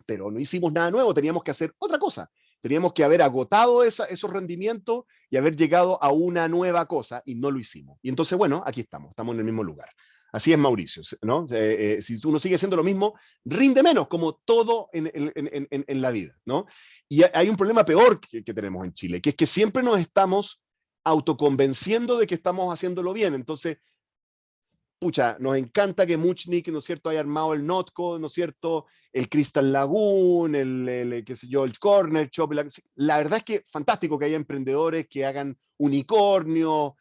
pero no hicimos nada nuevo, teníamos que hacer otra cosa. Teníamos que haber agotado esos rendimientos y haber llegado a una nueva cosa, y no lo hicimos. Y entonces, bueno, aquí estamos en el mismo lugar. Así es, Mauricio, ¿no? Si uno sigue haciendo lo mismo, rinde menos, como todo en la vida, ¿no? Y hay un problema peor que tenemos en Chile, que es que siempre nos estamos autoconvenciendo de que estamos haciéndolo bien. Entonces, pucha, nos encanta que Muchnik, ¿no es cierto?, haya armado el Notco, ¿no es cierto?, el Crystal Lagoon, qué sé yo, el Corner Shop. La verdad es que fantástico que haya emprendedores que hagan unicornios.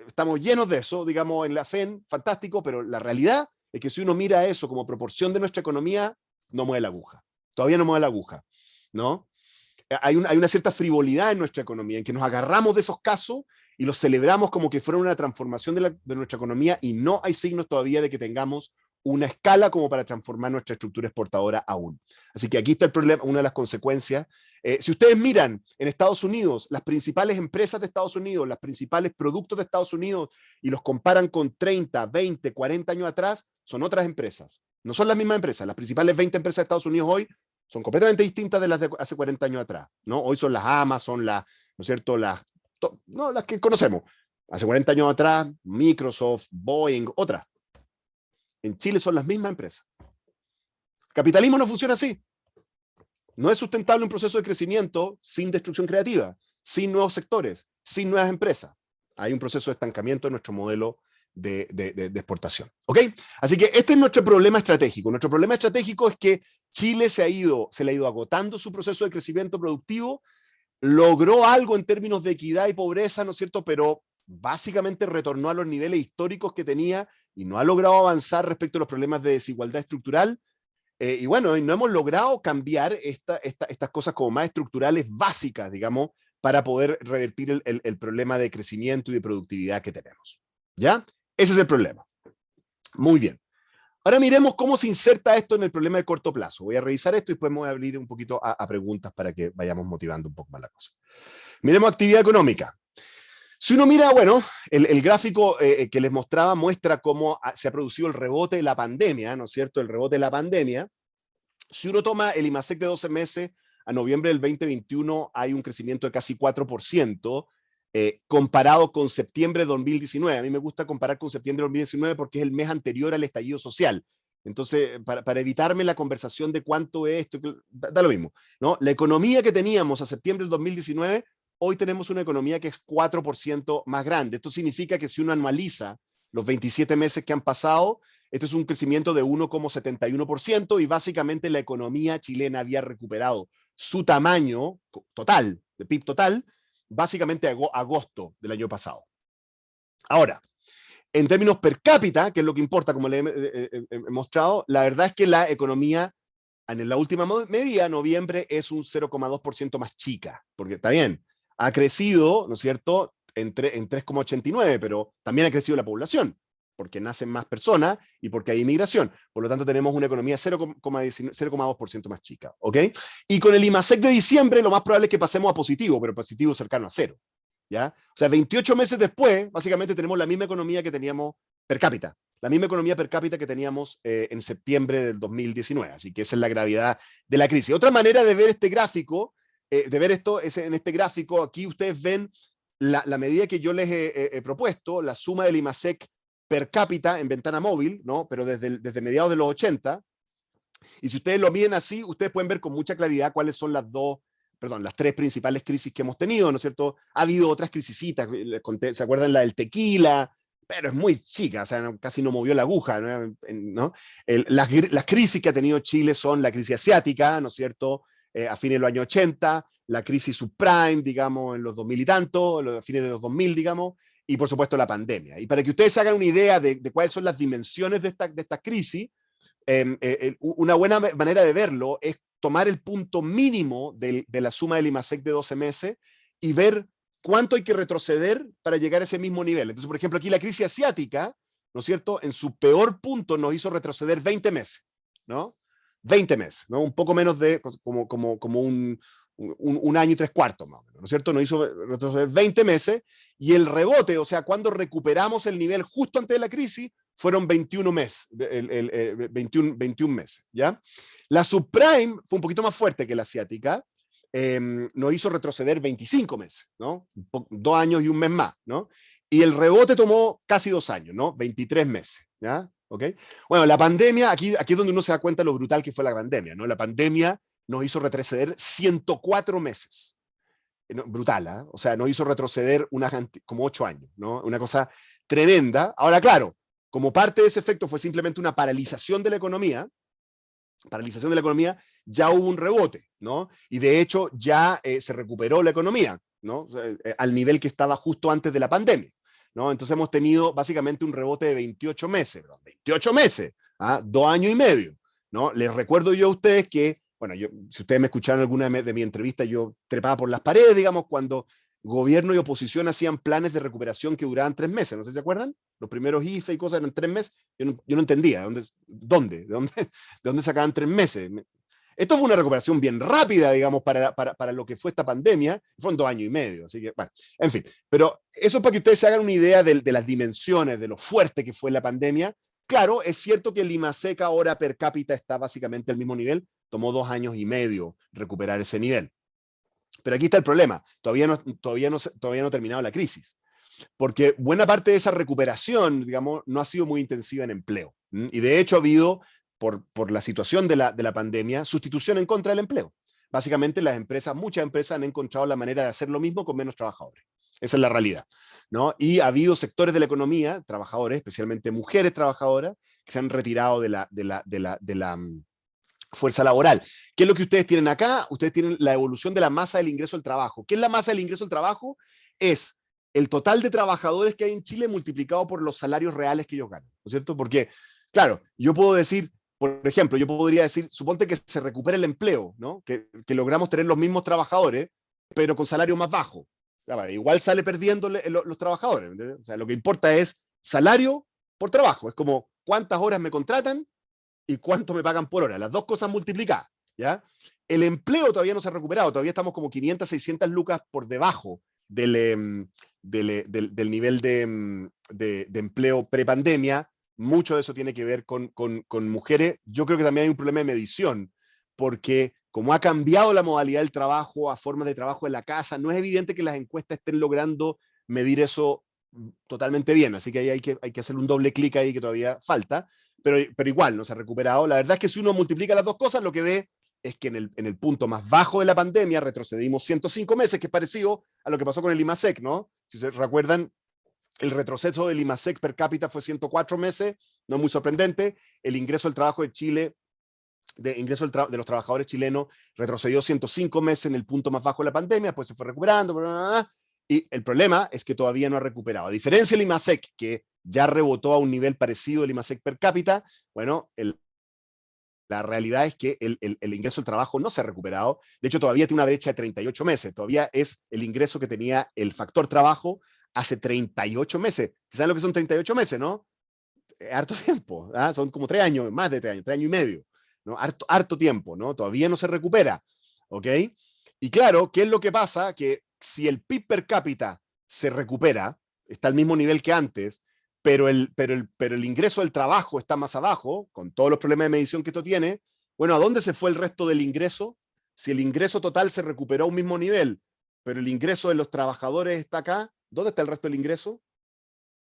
Estamos llenos de eso, digamos, en la FEN, fantástico, pero la realidad es que si uno mira eso como proporción de nuestra economía, no mueve la aguja. Todavía no mueve la aguja, ¿no? Hay una cierta frivolidad en nuestra economía, en que nos agarramos de esos casos y los celebramos como que fueron una transformación de nuestra economía, y no hay signos todavía de que tengamos una escala como para transformar nuestra estructura exportadora aún. Así que aquí está el problema, una de las consecuencias. Si ustedes miran en Estados Unidos, las principales empresas de Estados Unidos, los principales productos de Estados Unidos, y los comparan con 30, 20, 40 años atrás, son otras empresas. No son las mismas empresas. Las principales 20 empresas de Estados Unidos hoy son completamente distintas de las de hace 40 años atrás, ¿no? Hoy son las Amazon, ¿no es cierto?, las que conocemos. Hace 40 años atrás, Microsoft, Boeing, otras. En Chile son las mismas empresas. El capitalismo no funciona así. No es sustentable un proceso de crecimiento sin destrucción creativa, sin nuevos sectores, sin nuevas empresas. Hay un proceso de estancamiento en nuestro modelo de exportación. ¿Ok? Así que este es nuestro problema estratégico. Nuestro problema estratégico es que Chile se le ha ido agotando su proceso de crecimiento productivo, logró algo en términos de equidad y pobreza, ¿no es cierto?, pero básicamente retornó a los niveles históricos que tenía y no ha logrado avanzar respecto a los problemas de desigualdad estructural. Y bueno, no hemos logrado cambiar estas cosas como más estructurales básicas, digamos, para poder revertir el problema de crecimiento y de productividad que tenemos. ¿Ya? Ese es el problema. Muy bien. Ahora miremos cómo se inserta esto en el problema de corto plazo. Voy a revisar esto y después me voy a abrir un poquito a preguntas para que vayamos motivando un poco más la cosa. Miremos actividad económica. Si uno mira, bueno, el gráfico que les mostraba muestra cómo se ha producido el rebote de la pandemia, ¿no es cierto? El rebote de la pandemia. Si uno toma el IMASEC de 12 meses, a noviembre del 2021 hay un crecimiento de casi 4%, comparado con septiembre de 2019. A mí me gusta comparar con septiembre de 2019 porque es el mes anterior al estallido social. Entonces, para evitarme la conversación de cuánto es esto, da lo mismo, ¿no? La economía que teníamos a septiembre del 2019, hoy tenemos una economía que es 4% más grande. Esto significa que si uno anualiza los 27 meses que han pasado, este es un crecimiento de 1,71%, y básicamente la economía chilena había recuperado su tamaño total, de PIB total, básicamente agosto del año pasado. Ahora, en términos per cápita, que es lo que importa, como le he mostrado, la verdad es que la economía en la última medida, noviembre, es un 0,2% más chica, porque está bien, ha crecido, ¿no es cierto?, en 3,89, pero también ha crecido la población, porque nacen más personas y porque hay inmigración. Por lo tanto, tenemos una economía 0,2% más chica, ¿ok? Y con el IMASEC de diciembre, lo más probable es que pasemos a positivo, pero positivo cercano a cero, ¿ya? O sea, 28 meses después, básicamente tenemos la misma economía que teníamos per cápita, la misma economía per cápita que teníamos en septiembre del 2019. Así que esa es la gravedad de la crisis. Otra manera de ver este gráfico, de ver esto, es en este gráfico. Aquí ustedes ven la medida que yo les he propuesto, la suma del IMASEC per cápita en ventana móvil, ¿no? Pero desde mediados de los 80. Y si ustedes lo miden así, ustedes pueden ver con mucha claridad cuáles son las tres principales crisis que hemos tenido, ¿no es cierto? Ha habido otras crisisitas, ¿se acuerdan la del tequila? Pero es muy chica, o sea, casi no movió la aguja, ¿no? Las crisis que ha tenido Chile son la crisis asiática, ¿no es cierto?, a fines de los años 80, la crisis subprime, digamos, en los 2000 y tanto, a fines de los 2000, digamos, y por supuesto la pandemia. Y para que ustedes hagan una idea de cuáles son las dimensiones de esta crisis, una buena manera de verlo es tomar el punto mínimo de la suma del IMASEC de 12 meses y ver cuánto hay que retroceder para llegar a ese mismo nivel. Entonces, por ejemplo, aquí la crisis asiática, ¿no es cierto?, en su peor punto nos hizo retroceder 20 meses, ¿no? 20 meses, ¿no? Un poco menos de como un año y 3/4, más o menos, ¿no es cierto? Nos hizo retroceder 20 meses, y el rebote, o sea, cuando recuperamos el nivel justo antes de la crisis, fueron 21 meses, 21 meses, ¿ya? La subprime fue un poquito más fuerte que la asiática, nos hizo retroceder 25 meses, ¿no? 2 años y un mes más, ¿no? Y el rebote tomó casi 2 años, ¿no? 23 meses, ¿ya? ¿Ok? Bueno, la pandemia, aquí es donde uno se da cuenta de lo brutal que fue la pandemia, ¿no? La pandemia nos hizo retroceder 104 meses. No, brutal, ¿eh? O sea, nos hizo retroceder como 8 años, ¿no? Una cosa tremenda. Ahora, claro, como parte de ese efecto fue simplemente una paralización de la economía, ya hubo un rebote, ¿no? Y de hecho ya se recuperó la economía, ¿no? Al nivel que estaba justo antes de la pandemia, ¿no? Entonces hemos tenido básicamente un rebote de 28 meses, ¿no? 28 meses, ¿ah? 2 años y medio, ¿no? Les recuerdo yo a ustedes que, bueno, si ustedes me escucharon alguna de mi entrevista, yo trepaba por las paredes, digamos, cuando gobierno y oposición hacían planes de recuperación que duraban 3 meses, no sé si se acuerdan, los primeros IFE y cosas eran 3 meses, yo no entendía, ¿de dónde sacaban 3 meses? Esto fue una recuperación bien rápida, digamos, para lo que fue esta pandemia, fueron 2 años y medio, así que, bueno, en fin, pero eso es para que ustedes se hagan una idea de las dimensiones, de lo fuerte que fue la pandemia. Claro, es cierto que el IMASEC ahora per cápita está básicamente al mismo nivel, tomó 2 años y medio recuperar ese nivel. Pero aquí está el problema, todavía no ha terminado la crisis, porque buena parte de esa recuperación, digamos, no ha sido muy intensiva en empleo. Y de hecho ha habido, por la situación de la pandemia, sustitución en contra del empleo. Básicamente muchas empresas han encontrado la manera de hacer lo mismo con menos trabajadores. Esa es la realidad, ¿no? Y ha habido sectores de la economía, trabajadores, especialmente mujeres trabajadoras, que se han retirado de la fuerza laboral. ¿Qué es lo que ustedes tienen acá? Ustedes tienen la evolución de la masa del ingreso al trabajo. ¿Qué es la masa del ingreso al trabajo? Es el total de trabajadores que hay en Chile multiplicado por los salarios reales que ellos ganan, ¿no es cierto? Porque, claro, yo puedo decir, por ejemplo, yo podría decir, suponte que se recupera el empleo, ¿no? Que logramos tener los mismos trabajadores, pero con salario más bajo. Igual sale perdiendo los trabajadores, ¿entiendes? O sea, lo que importa es salario por trabajo. Es como cuántas horas me contratan y cuánto me pagan por hora. Las dos cosas multiplicadas, ¿ya? El empleo todavía no se ha recuperado, todavía estamos como 500, 600 lucas por debajo del nivel de empleo prepandemia. Mucho de eso tiene que ver con mujeres. Yo creo que también hay un problema de medición, porque como ha cambiado la modalidad del trabajo a formas de trabajo en la casa, no es evidente que las encuestas estén logrando medir eso totalmente bien. Así que ahí hay que hacer un doble clic ahí que todavía falta, pero igual no se ha recuperado. La verdad es que si uno multiplica las dos cosas, lo que ve es que en el punto más bajo de la pandemia retrocedimos 105 meses, que es parecido a lo que pasó con el IMASEC, ¿no? Si se recuerdan, el retroceso del IMASEC per cápita fue 104 meses, no es muy sorprendente. El ingreso al trabajo de Chile, de los trabajadores chilenos, retrocedió 105 meses en el punto más bajo de la pandemia, pues se fue recuperando, bla, bla, bla, y el problema es que todavía no ha recuperado. A diferencia del IMASEC, que ya rebotó a un nivel parecido al IMASEC per cápita, bueno, la realidad es que el ingreso al trabajo no se ha recuperado. De hecho, todavía tiene una brecha de 38 meses. Todavía es el ingreso que tenía el factor trabajo hace 38 meses. ¿Saben lo que son 38 meses, no? Harto tiempo. ¿Ah? Son como 3 años, más de 3 años, 3 años y medio. ¿No? Harto tiempo, ¿no? Todavía no se recupera. ¿Ok? Y claro, ¿qué es lo que pasa? Que si el PIB per cápita se recupera, está al mismo nivel que antes, pero el ingreso del trabajo está más abajo, con todos los problemas de medición que esto tiene, bueno, ¿a dónde se fue el resto del ingreso? Si el ingreso total se recuperó a un mismo nivel, pero el ingreso de los trabajadores está acá, ¿dónde está el resto del ingreso?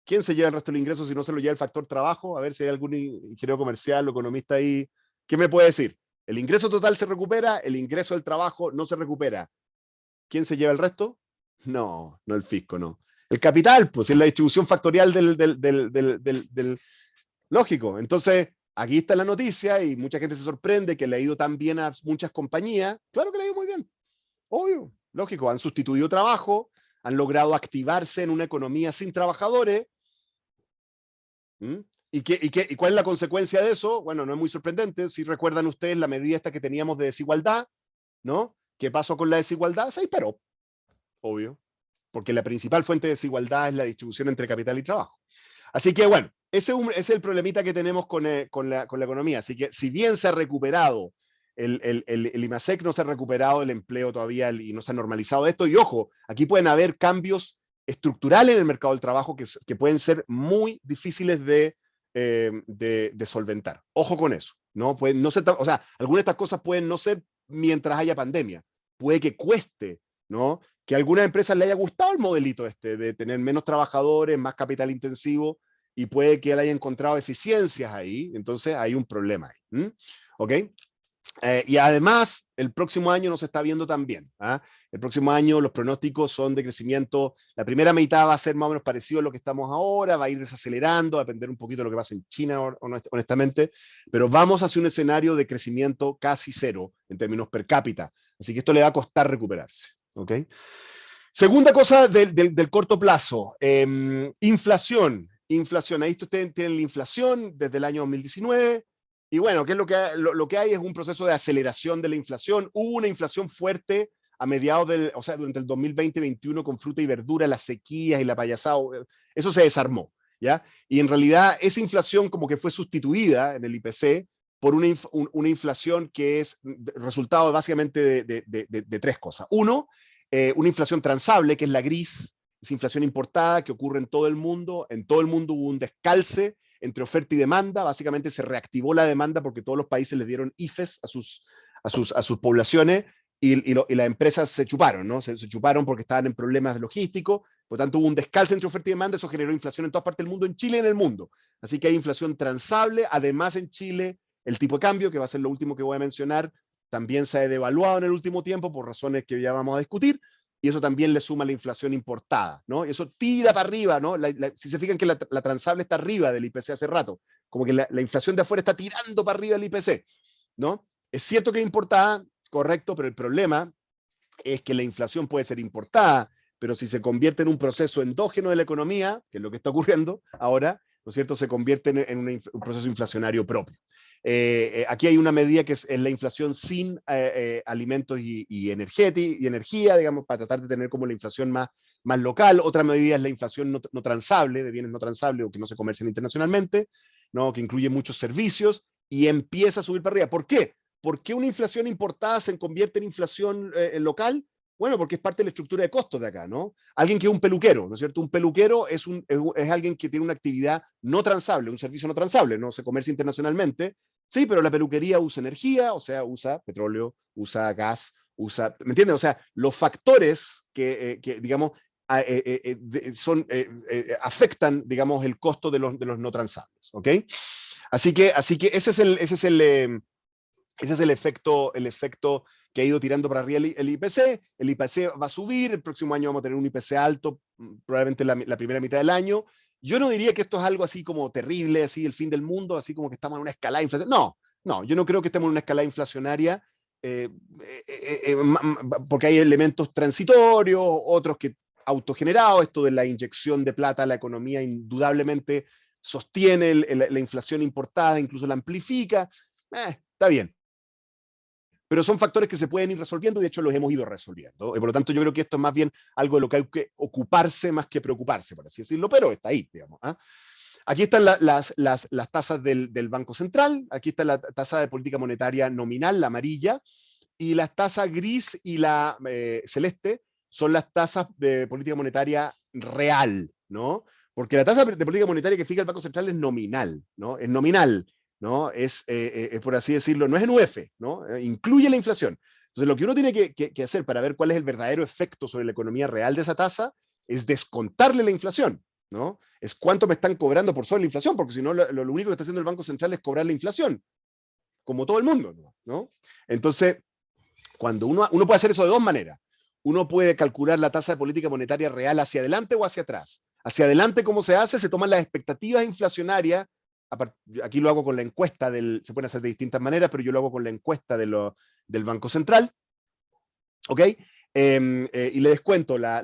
¿Quién se lleva el resto del ingreso si no se lo lleva el factor trabajo? A ver si hay algún ingeniero comercial o economista ahí. ¿Qué me puede decir? El ingreso total se recupera, el ingreso del trabajo no se recupera. ¿Quién se lleva el resto? No, no el fisco, no. El capital, pues es la distribución factorial del lógico. Entonces, aquí está la noticia y mucha gente se sorprende que le ha ido tan bien a muchas compañías. Claro que le ha ido muy bien, obvio, lógico. Han sustituido trabajo, han logrado activarse en una economía sin trabajadores. ¿Mm? ¿Y cuál es la consecuencia de eso? Bueno, no es muy sorprendente. Si recuerdan ustedes la medida esta que teníamos de desigualdad, ¿no? ¿Qué pasó con la desigualdad? Se disparó, obvio, porque la principal fuente de desigualdad es la distribución entre capital y trabajo. Así que bueno, ese es el problemita que tenemos con la economía. Así que si bien se ha recuperado, el IMASEC no se ha recuperado el empleo todavía y no se ha normalizado esto. Y ojo, aquí pueden haber cambios estructurales en el mercado del trabajo que pueden ser muy difíciles de solventar. Ojo con eso. ¿No? Pues, no se, o sea, algunas de estas cosas pueden no ser mientras haya pandemia, puede que cueste, ¿no? Que a algunas empresas le haya gustado el modelito este de tener menos trabajadores, más capital intensivo, y puede que él haya encontrado eficiencias ahí, entonces hay un problema ahí. ¿Ok? Y además, el próximo año no se está viendo tan bien. ¿Ah? El próximo año los pronósticos son de crecimiento, la primera mitad va a ser más o menos parecido a lo que estamos ahora, va a ir desacelerando, va a depender un poquito de lo que pasa en China, honestamente, pero vamos hacia un escenario de crecimiento casi cero en términos per cápita. Así que esto le va a costar recuperarse. ¿Ok? Segunda cosa del corto plazo, inflación. Inflación, ahí ustedes tienen la inflación desde el año 2019, y bueno, ¿qué es lo que hay? Es un proceso de aceleración de la inflación. Hubo una inflación fuerte a mediados o sea, durante el 2020-2021 con fruta y verdura, las sequías y la payasada, eso se desarmó, ¿ya? Y en realidad esa inflación como que fue sustituida en el IPC por una inflación que es resultado básicamente de tres cosas. Uno, una inflación transable, que es la gris, es inflación importada que ocurre en todo el mundo. En todo el mundo hubo un descalce entre oferta y demanda. Básicamente se reactivó la demanda porque todos los países les dieron IFES a sus poblaciones y las empresas se chuparon, ¿no? Se chuparon porque estaban en problemas logísticos. Por lo tanto, hubo un descalce entre oferta y demanda. Eso generó inflación en todas partes del mundo, en Chile y en el mundo. Así que hay inflación transable. Además, en Chile, el tipo de cambio, que va a ser lo último que voy a mencionar, también se ha devaluado en el último tiempo por razones que ya vamos a discutir, y eso también le suma la inflación importada, ¿no? Y eso tira para arriba, ¿no? Si se fijan que la transable está arriba del IPC hace rato, como que la inflación de afuera está tirando para arriba del IPC, ¿no? Es cierto que es importada, correcto, pero el problema es que la inflación puede ser importada, pero si se convierte en un proceso endógeno de la economía, que es lo que está ocurriendo ahora, ¿no es cierto?, se convierte en un proceso inflacionario propio. Aquí hay una medida que es la inflación sin alimentos y energía, digamos, para tratar de tener como la inflación más local. Otra medida es la inflación no transable, de bienes no transables o que no se comercian internacionalmente, ¿no? Que incluye muchos servicios y empieza a subir para arriba. ¿Por qué? ¿Por qué una inflación importada se convierte en inflación local? Bueno, porque es parte de la estructura de costos de acá, ¿no? Alguien que es un peluquero, ¿no es cierto? Un peluquero es alguien que tiene una actividad no transable, un servicio no transable, no se comercia internacionalmente. Sí, pero la peluquería usa energía, o sea, usa petróleo, usa gas, ¿me entiendes? O sea, los factores que digamos, afectan, digamos, el costo de los no transables, ¿ok? Así que ese es el efecto que ha ido tirando para arriba el IPC. El IPC va a subir, el próximo año vamos a tener un IPC alto, probablemente la primera mitad del año. Yo no diría que esto es algo así como terrible, así el fin del mundo, así como que estamos en una escalada de inflación. No, yo no creo que estemos en una escalada inflacionaria, eh, porque hay elementos transitorios, otros que autogenerados, esto de la inyección de plata a la economía indudablemente sostiene la inflación importada, incluso la amplifica. Está bien, pero son factores que se pueden ir resolviendo y de hecho los hemos ido resolviendo. Y por lo tanto yo creo que esto es más bien algo de lo que hay que ocuparse más que preocuparse, por así decirlo, pero está ahí, digamos. ¿Ah? Aquí están las tasas del Banco Central, aquí está la tasa de política monetaria nominal, la amarilla, y las tasas gris y la celeste son las tasas de política monetaria real, ¿no? Porque la tasa de política monetaria que fija el Banco Central es nominal, ¿no? Es nominal, ¿no? Es por así decirlo, no es en UF, ¿no? Incluye la inflación. Entonces, lo que uno tiene que hacer para ver cuál es el verdadero efecto sobre la economía real de esa tasa es descontarle la inflación, ¿no? Es cuánto me están cobrando por sobre la inflación, porque si no, lo único que está haciendo el Banco Central es cobrar la inflación, como todo el mundo, ¿no? Entonces, cuando uno puede hacer eso de dos maneras. Uno puede calcular la tasa de política monetaria real hacia adelante o hacia atrás. Hacia adelante, ¿cómo se hace? Se toman las expectativas inflacionarias. Aquí lo hago con la encuesta se pueden hacer de distintas maneras, pero yo lo hago con la encuesta del Banco Central. ¿Ok? Y le descuento la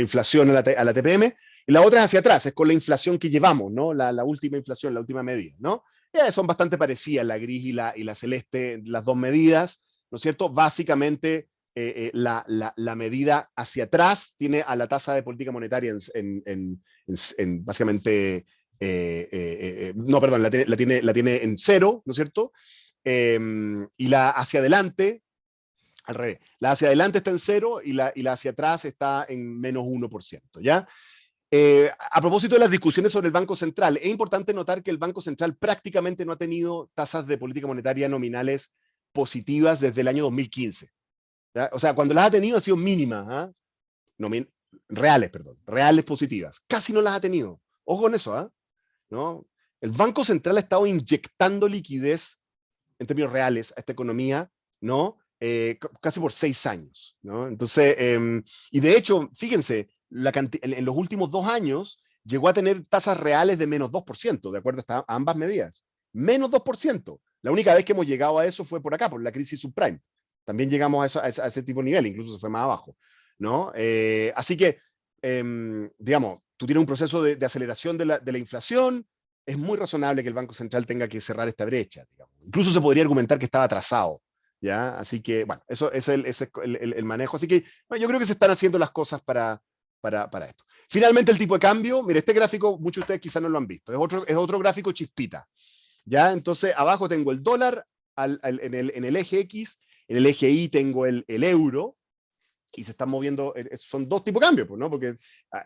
inflación a la TPM. Y la otra es hacia atrás, es con la inflación que llevamos, ¿no? La última inflación, la última medida, ¿no? Son bastante parecidas, la gris y la celeste, las dos medidas, ¿no es cierto? Básicamente, la medida hacia atrás tiene a la tasa de política monetaria en básicamente, no, perdón, la tiene en cero, ¿no es cierto? Y la hacia adelante, al revés, la hacia adelante está en cero y la hacia atrás está en menos 1%, ¿ya? A propósito de las discusiones sobre el Banco Central, es importante notar que el Banco Central prácticamente no ha tenido tasas de política monetaria nominales positivas desde el año 2015. ¿Ya? O sea, cuando las ha tenido han sido mínimas, ¿ah? Reales, perdón, reales positivas. Casi no las ha tenido. Ojo con eso, ¿ah? ¿No? El Banco Central ha estado inyectando liquidez en términos reales a esta economía, ¿no? Casi por 6 años, ¿no? Entonces, y de hecho, fíjense, en los últimos 2 años llegó a tener tasas reales de menos 2%, de acuerdo a ambas medidas. Menos 2%. La única vez que hemos llegado a eso fue por acá, por la crisis subprime. También llegamos a ese tipo de nivel, incluso se fue más abajo, ¿no? Así que, digamos, tú tienes un proceso de aceleración de la inflación, es muy razonable que el Banco Central tenga que cerrar esta brecha, digamos. Incluso se podría argumentar que estaba atrasado, ¿ya? Así que, bueno, eso es el manejo. Así que, bueno, yo creo que se están haciendo las cosas para esto. Finalmente, el tipo de cambio, mire, este gráfico, muchos de ustedes quizás no lo han visto, es otro gráfico chispita, ¿ya? Entonces, abajo tengo el dólar en el eje X, en el eje Y tengo el euro, y se están moviendo, son dos tipos de cambios, pues, ¿no? Porque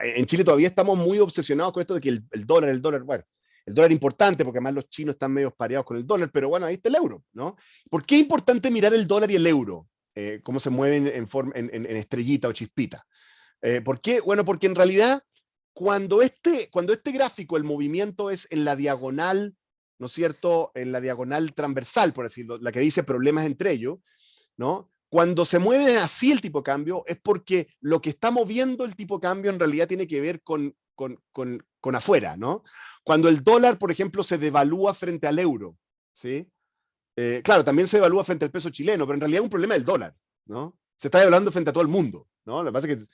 en Chile todavía estamos muy obsesionados con esto de que el dólar, bueno, el dólar es importante porque además los chinos están medio pareados con el dólar, pero bueno, ahí está el euro, ¿no? ¿Por qué es importante mirar el dólar y el euro? Cómo se mueven en estrellita o chispita. ¿Por qué? Bueno, porque en realidad cuando este gráfico, el movimiento es en la diagonal, ¿no es cierto? En la diagonal transversal, por decirlo, la que dice problemas entre ellos, ¿no? Cuando se mueve así el tipo de cambio es porque lo que está moviendo el tipo de cambio en realidad tiene que ver con afuera, ¿no? Cuando el dólar, por ejemplo, se devalúa frente al euro, ¿sí? Claro, también se devalúa frente al peso chileno, pero en realidad es un problema del dólar, ¿no? Se está devaluando frente a todo el mundo, ¿no? Lo que pasa es que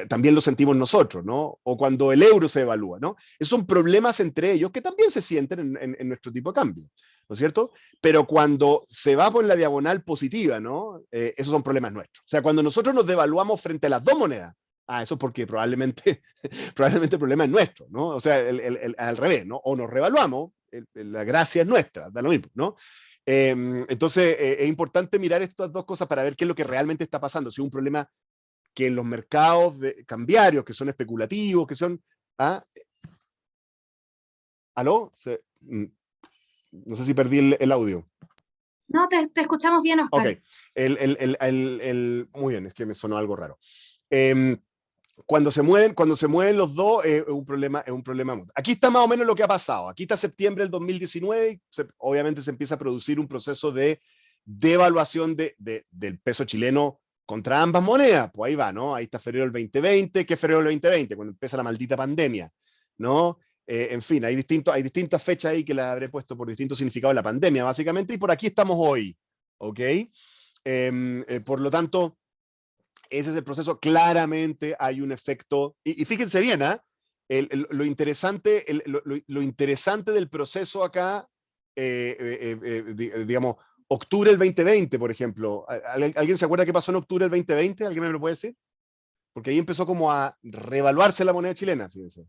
también lo sentimos nosotros, ¿no? O cuando el euro se devalúa, ¿no? Esos son problemas entre ellos que también se sienten en nuestro tipo de cambio, ¿no es cierto? Pero cuando se va por la diagonal positiva, ¿no? Esos son problemas nuestros. O sea, cuando nosotros nos devaluamos frente a las dos monedas, eso es porque probablemente el problema es nuestro, ¿no? O sea, al revés, ¿no? O nos revaluamos, la gracia es nuestra, da lo mismo, ¿no? Entonces, es importante mirar estas dos cosas para ver qué es lo que realmente está pasando. Si es un problema que en los mercados cambiarios, que son especulativos, que son... ¿Ah? ¿Aló? No sé si perdí el audio.
No, te escuchamos bien, Oscar.
Ok. Muy bien, es que me sonó algo raro. Cuando se mueven los dos, es un problema mutuo. Aquí está más o menos lo que ha pasado. Aquí está septiembre del 2019, obviamente se empieza a producir un proceso de devaluación del peso chileno contra ambas monedas. Pues ahí va, ¿no? Ahí está febrero del 2020, ¿qué es febrero del 2020? Cuando empieza la maldita pandemia, ¿no? En fin, hay distintas fechas ahí que las habré puesto por distintos significados de la pandemia, básicamente, y por aquí estamos hoy, ¿ok? Por lo tanto, ese es el proceso. Claramente hay un efecto, y fíjense bien, lo interesante del proceso acá, digamos, octubre del 2020, por ejemplo. ¿Alguien se acuerda qué pasó en octubre del 2020? ¿Alguien me lo puede decir? Porque ahí empezó como a revaluarse la moneda chilena, fíjense.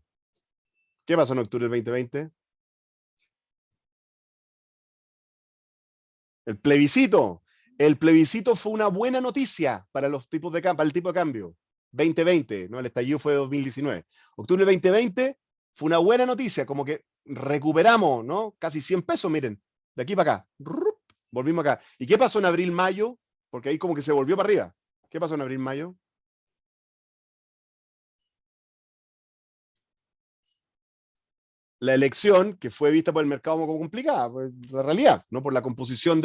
¿Qué pasó en octubre del 2020? El plebiscito. El plebiscito fue una buena noticia para los tipos de para el tipo de cambio. 2020, ¿no? El estallido fue 2019. Octubre del 2020 fue una buena noticia, como que recuperamos, ¿no? Casi 100 pesos, miren, de aquí para acá. Volvimos acá. ¿Y qué pasó en abril, mayo? Porque ahí como que se volvió para arriba. ¿Qué pasó en abril, mayo? La elección, que fue vista por el mercado como complicada, pues, la realidad, ¿no? Por la composición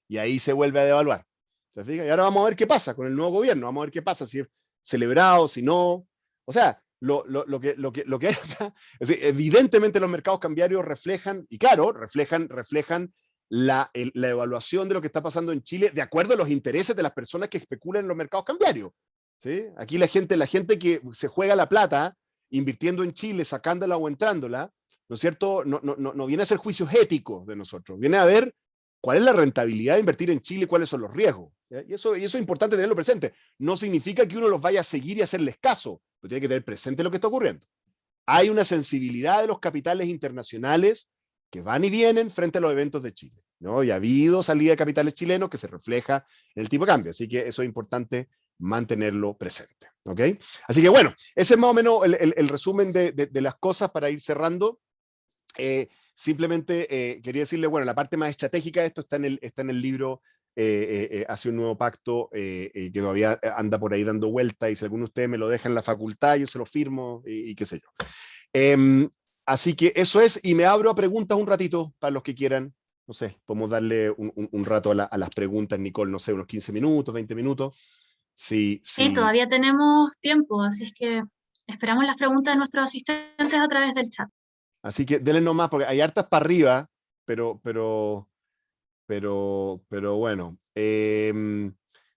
y ahí se vuelve a devaluar. ¿Se fija? Y ahora vamos a ver qué pasa con el nuevo gobierno, vamos a ver qué pasa, si es celebrado, si no. O sea, lo que hay acá, es decir, evidentemente los mercados cambiarios reflejan, y claro, reflejan la evaluación de lo que está pasando en Chile de acuerdo a los intereses de las personas que especulan en los mercados cambiarios. ¿Sí? Aquí la gente que se juega la plata invirtiendo en Chile, sacándola o entrándola, ¿no es cierto? No viene a ser juicios éticos de nosotros, viene a ver cuál es la rentabilidad de invertir en Chile y cuáles son los riesgos. ¿Ya? Y eso es importante tenerlo presente. No significa que uno los vaya a seguir y hacerles caso, pero tiene que tener presente lo que está ocurriendo. Hay una sensibilidad de los capitales internacionales que van y vienen frente a los eventos de Chile, ¿no? Y ha habido salida de capitales chilenos que se refleja en el tipo de cambio, así que eso es importante mantenerlo presente, ¿ok? Así que bueno, ese es más o menos el resumen de las cosas para ir cerrando. simplemente quería decirle, bueno, la parte más estratégica de esto está en el libro Hacia un nuevo pacto, que todavía anda por ahí dando vuelta, y si alguno de ustedes me lo deja en la facultad, yo se lo firmo, y qué sé yo. Así que eso es, y me abro a preguntas un ratito para los que quieran. No sé, podemos darle un rato a las preguntas, Nicole, no sé, unos 15 minutos, 20 minutos. Sí,
Sí,
sí.
todavía tenemos tiempo, así es que esperamos las preguntas de nuestros asistentes a través del chat.
Así que denle nomás, porque hay hartas para arriba, pero bueno.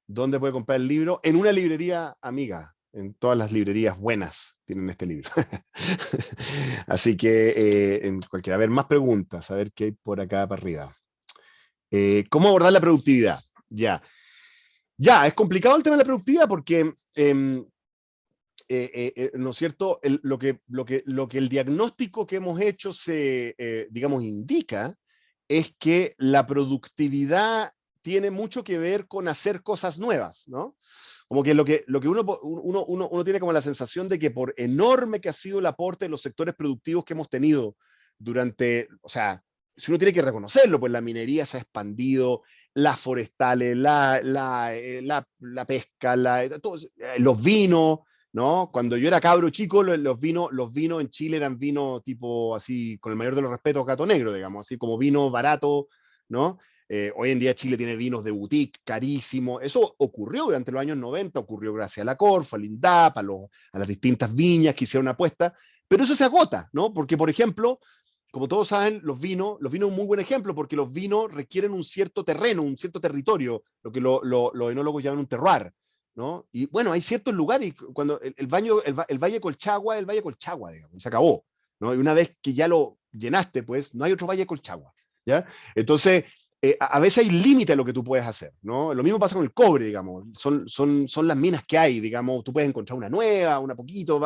¿Dónde puede comprar el libro? En una librería amiga. En todas las librerías buenas tienen este libro. Así que en cualquiera, a ver, más preguntas, a ver qué hay por acá para arriba. ¿Cómo abordar la productividad? Ya. Ya, es complicado el tema de la productividad porque, ¿no es cierto? Lo que el diagnóstico que hemos hecho digamos, indica es que la productividad tiene mucho que ver con hacer cosas nuevas, ¿no? Como que lo que uno tiene como la sensación de que por enorme que ha sido el aporte de los sectores productivos que hemos tenido durante, o sea, si uno tiene que reconocerlo, pues la minería se ha expandido, las forestales, la pesca, los vinos, ¿no? Cuando yo era cabro chico, los vinos en Chile eran vinos tipo así, con el mayor de los respetos, gato negro, digamos, así como vino barato, ¿no? Hoy en día Chile tiene vinos de boutique carísimos. Eso ocurrió durante los años 90, ocurrió gracias a la Corfo, al INDAP, a las distintas viñas que hicieron apuesta, pero eso se agota, ¿no? Porque, por ejemplo, como todos saben, los vinos es un muy buen ejemplo, porque los vinos requieren un cierto terreno, un cierto territorio, lo que los enólogos llaman un terroir, ¿no? Y bueno, hay ciertos lugares, y cuando el Valle Colchagua es el Valle Colchagua, digamos, y se acabó, ¿no? Y una vez que ya lo llenaste, pues no hay otro Valle Colchagua, ¿ya? Entonces, a veces hay límite a lo que tú puedes hacer, ¿no? Lo mismo pasa con el cobre, digamos, son las minas que hay, digamos, tú puedes encontrar una nueva, una poquito,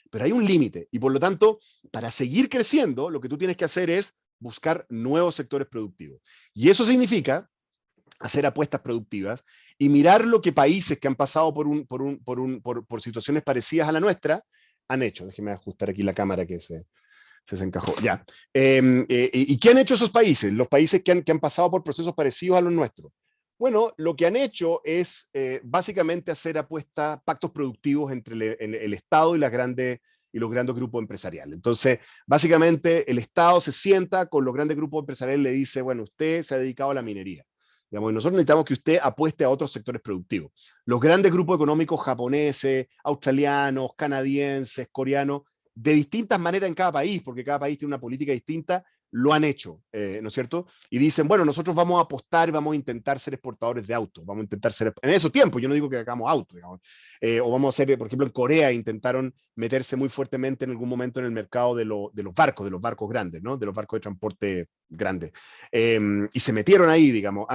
pero hay un límite, y por lo tanto, para seguir creciendo, lo que tú tienes que hacer es buscar nuevos sectores productivos. Y eso significa hacer apuestas productivas y mirar lo que países que han pasado por situaciones parecidas a la nuestra han hecho. Déjeme ajustar aquí la cámara que se encajó. Ya. ¿Y qué han hecho esos países? Los países que han pasado por procesos parecidos a los nuestros. Bueno, lo que han hecho es básicamente hacer apuestas, pactos productivos entre el Estado y los grandes grupos empresariales. Entonces, básicamente el Estado se sienta con los grandes grupos empresariales y le dice, bueno, usted se ha dedicado a la minería. Digamos, y nosotros necesitamos que usted apueste a otros sectores productivos. Los grandes grupos económicos japoneses, australianos, canadienses, coreanos, de distintas maneras en cada país, porque cada país tiene una política distinta, lo han hecho, ¿no es cierto? Y dicen, bueno, nosotros vamos a apostar y vamos a intentar ser exportadores de autos, vamos a intentar ser, en esos tiempos, yo no digo que hagamos autos, digamos, o vamos a ser, por ejemplo, en Corea intentaron meterse muy fuertemente en algún momento en el mercado de los barcos grandes, ¿no? De los barcos de transporte grandes. Y se metieron ahí, digamos.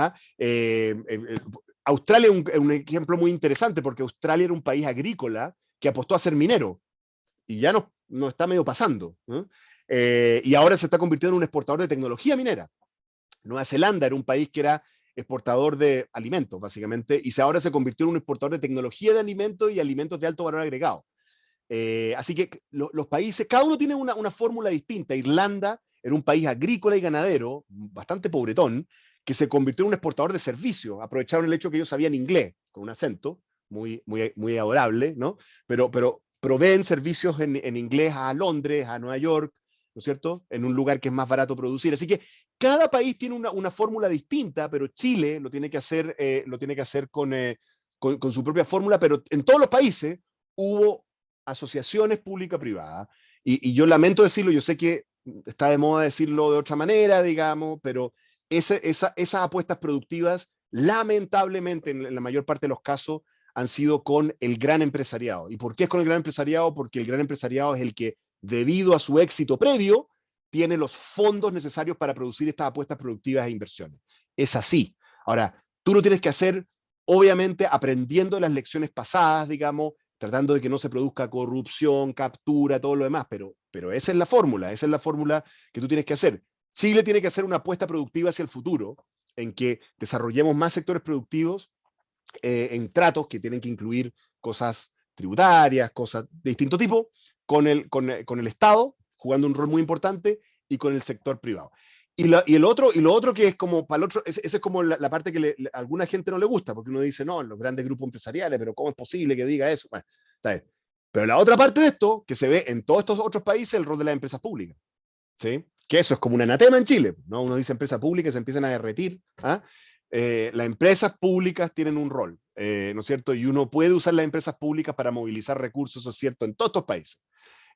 Australia es un ejemplo muy interesante, porque Australia era un país agrícola que apostó a ser minero, y ya nos está medio pasando, ¿no? Y ahora se está convirtiendo en un exportador de tecnología minera. Nueva Zelanda era un país que era exportador de alimentos, básicamente, y ahora se convirtió en un exportador de tecnología de alimentos y alimentos de alto valor agregado. Así que los países, cada uno tiene una fórmula distinta. Irlanda era un país agrícola y ganadero, bastante pobretón, que se convirtió en un exportador de servicios. Aprovecharon el hecho que ellos sabían inglés, con un acento muy, muy, muy adorable, ¿no? Pero proveen servicios en inglés a Londres, a Nueva York, ¿no es cierto? En un lugar que es más barato producir. Así que cada país tiene una fórmula distinta, pero Chile lo tiene que hacer con su propia fórmula, pero en todos los países hubo asociaciones pública-privadas, y yo lamento decirlo, yo sé que está de moda decirlo de otra manera, digamos, pero esas apuestas productivas, lamentablemente, en la mayor parte de los casos, han sido con el gran empresariado. ¿Y por qué es con el gran empresariado? Porque el gran empresariado es el que, debido a su éxito previo, tiene los fondos necesarios para producir estas apuestas productivas e inversiones. Es así. Ahora, tú lo tienes que hacer, obviamente, aprendiendo de las lecciones pasadas, digamos, tratando de que no se produzca corrupción, captura, todo lo demás, pero esa es la fórmula que tú tienes que hacer. Chile tiene que hacer una apuesta productiva hacia el futuro, en que desarrollemos más sectores productivos, en tratos que tienen que incluir cosas tributarias, cosas de distinto tipo, con el Estado, jugando un rol muy importante, y con el sector privado. Y lo otro que es como para el otro, esa es como la parte que a alguna gente no le gusta, porque uno dice, no, los grandes grupos empresariales, pero ¿cómo es posible que diga eso? Bueno, está bien. Pero la otra parte de esto, que se ve en todos estos otros países, el rol de las empresas públicas. ¿Sí? Que eso es como un anatema en Chile, ¿no? Uno dice empresa pública y se empiezan a derretir. ¿Ah? Las empresas públicas tienen un rol, ¿no es cierto? Y uno puede usar las empresas públicas para movilizar recursos, eso es cierto, en todos estos países.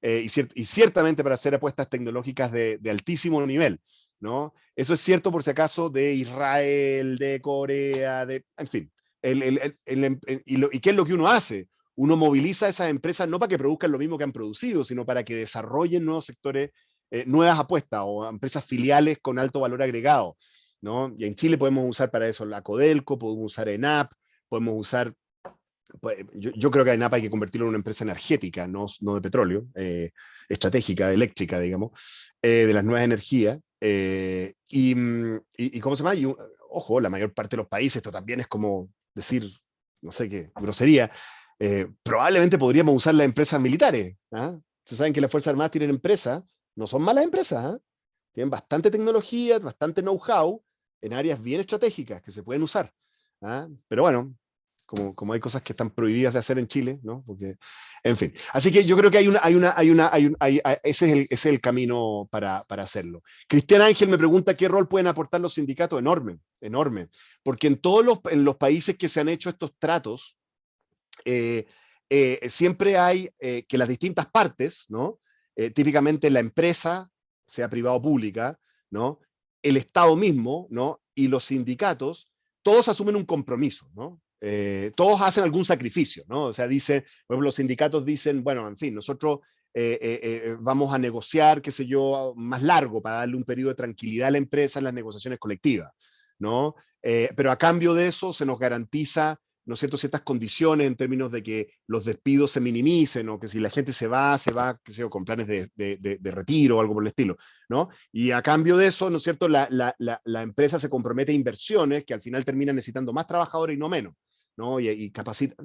Y ciertamente para hacer apuestas tecnológicas de altísimo nivel, ¿no? Eso es cierto por si acaso de Israel, de Corea, en fin. ¿Y qué es lo que uno hace? Uno moviliza a esas empresas no para que produzcan lo mismo que han producido, sino para que desarrollen nuevos sectores, nuevas apuestas o empresas filiales con alto valor agregado, ¿no? Y en Chile podemos usar para eso la Codelco, podemos usar ENAP, podemos usar pues, yo creo que a ENAP hay que convertirlo en una empresa energética, no de petróleo, estratégica, eléctrica, digamos, de las nuevas energías. Y ¿cómo se llama? Ojo, la mayor parte de los países, esto también es como decir, no sé qué, grosería, probablemente podríamos usar las empresas militares. ¿Ah? Se saben que las Fuerzas Armadas tienen empresas, no son malas empresas, ¿ah? Tienen bastante tecnología, bastante know-how en áreas bien estratégicas que se pueden usar. ¿Ah? Pero bueno, como hay cosas que están prohibidas de hacer en Chile, ¿no? Porque, en fin. Así que yo creo que ese es el camino para hacerlo. Cristian Ángel me pregunta qué rol pueden aportar los sindicatos. Enorme, enorme. Porque en los países que se han hecho estos tratos, siempre hay que las distintas partes, ¿no? Típicamente la empresa, sea privada o pública, ¿no? El Estado mismo, ¿no? Y los sindicatos, todos asumen un compromiso, ¿no? Todos hacen algún sacrificio, ¿no? O sea, dice, por ejemplo, los sindicatos dicen, bueno, en fin, nosotros vamos a negociar, qué sé yo, más largo para darle un periodo de tranquilidad a la empresa en las negociaciones colectivas, ¿no? Pero a cambio de eso se nos garantiza, ¿no es cierto?, ciertas condiciones en términos de que los despidos se minimicen o que si la gente se va, qué sé yo, con planes de retiro o algo por el estilo, ¿no? Y a cambio de eso, ¿no es cierto?, la empresa se compromete a inversiones que al final terminan necesitando más trabajadores y no menos, ¿no? Y capacita.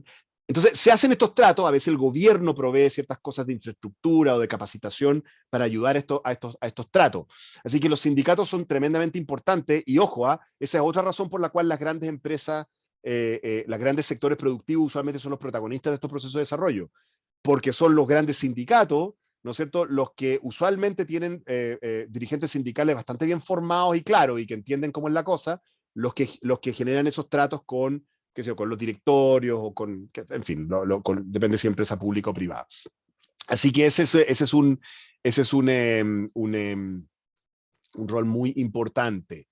Entonces, se hacen estos tratos, a veces el gobierno provee ciertas cosas de infraestructura o de capacitación para ayudar a estos tratos. Así que los sindicatos son tremendamente importantes y ojo, esa es otra razón por la cual las grandes empresas, los grandes sectores productivos usualmente son los protagonistas de estos procesos de desarrollo, porque son los grandes sindicatos, ¿no es cierto?, los que usualmente tienen dirigentes sindicales bastante bien formados y claros y que entienden cómo es la cosa, los que generan esos tratos con, qué sé yo, con los directorios o en fin, depende si empresa pública o privada. Así que ese es un rol muy importante.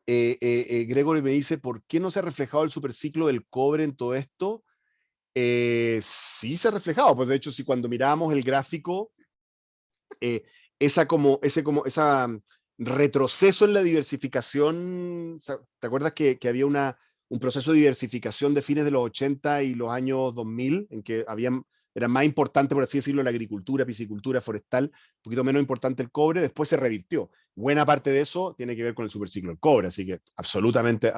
Gregory me dice, ¿por qué no se ha reflejado el superciclo del cobre en todo esto? Sí se ha reflejado, pues de hecho, si cuando mirábamos el gráfico, esa retroceso en la diversificación, ¿te acuerdas que había un proceso de diversificación de fines de los 80 y los años 2000, en que era más importante, por así decirlo, la agricultura, piscicultura, forestal, un poquito menos importante el cobre, después se revirtió. Buena parte de eso tiene que ver con el superciclo del cobre, así que absolutamente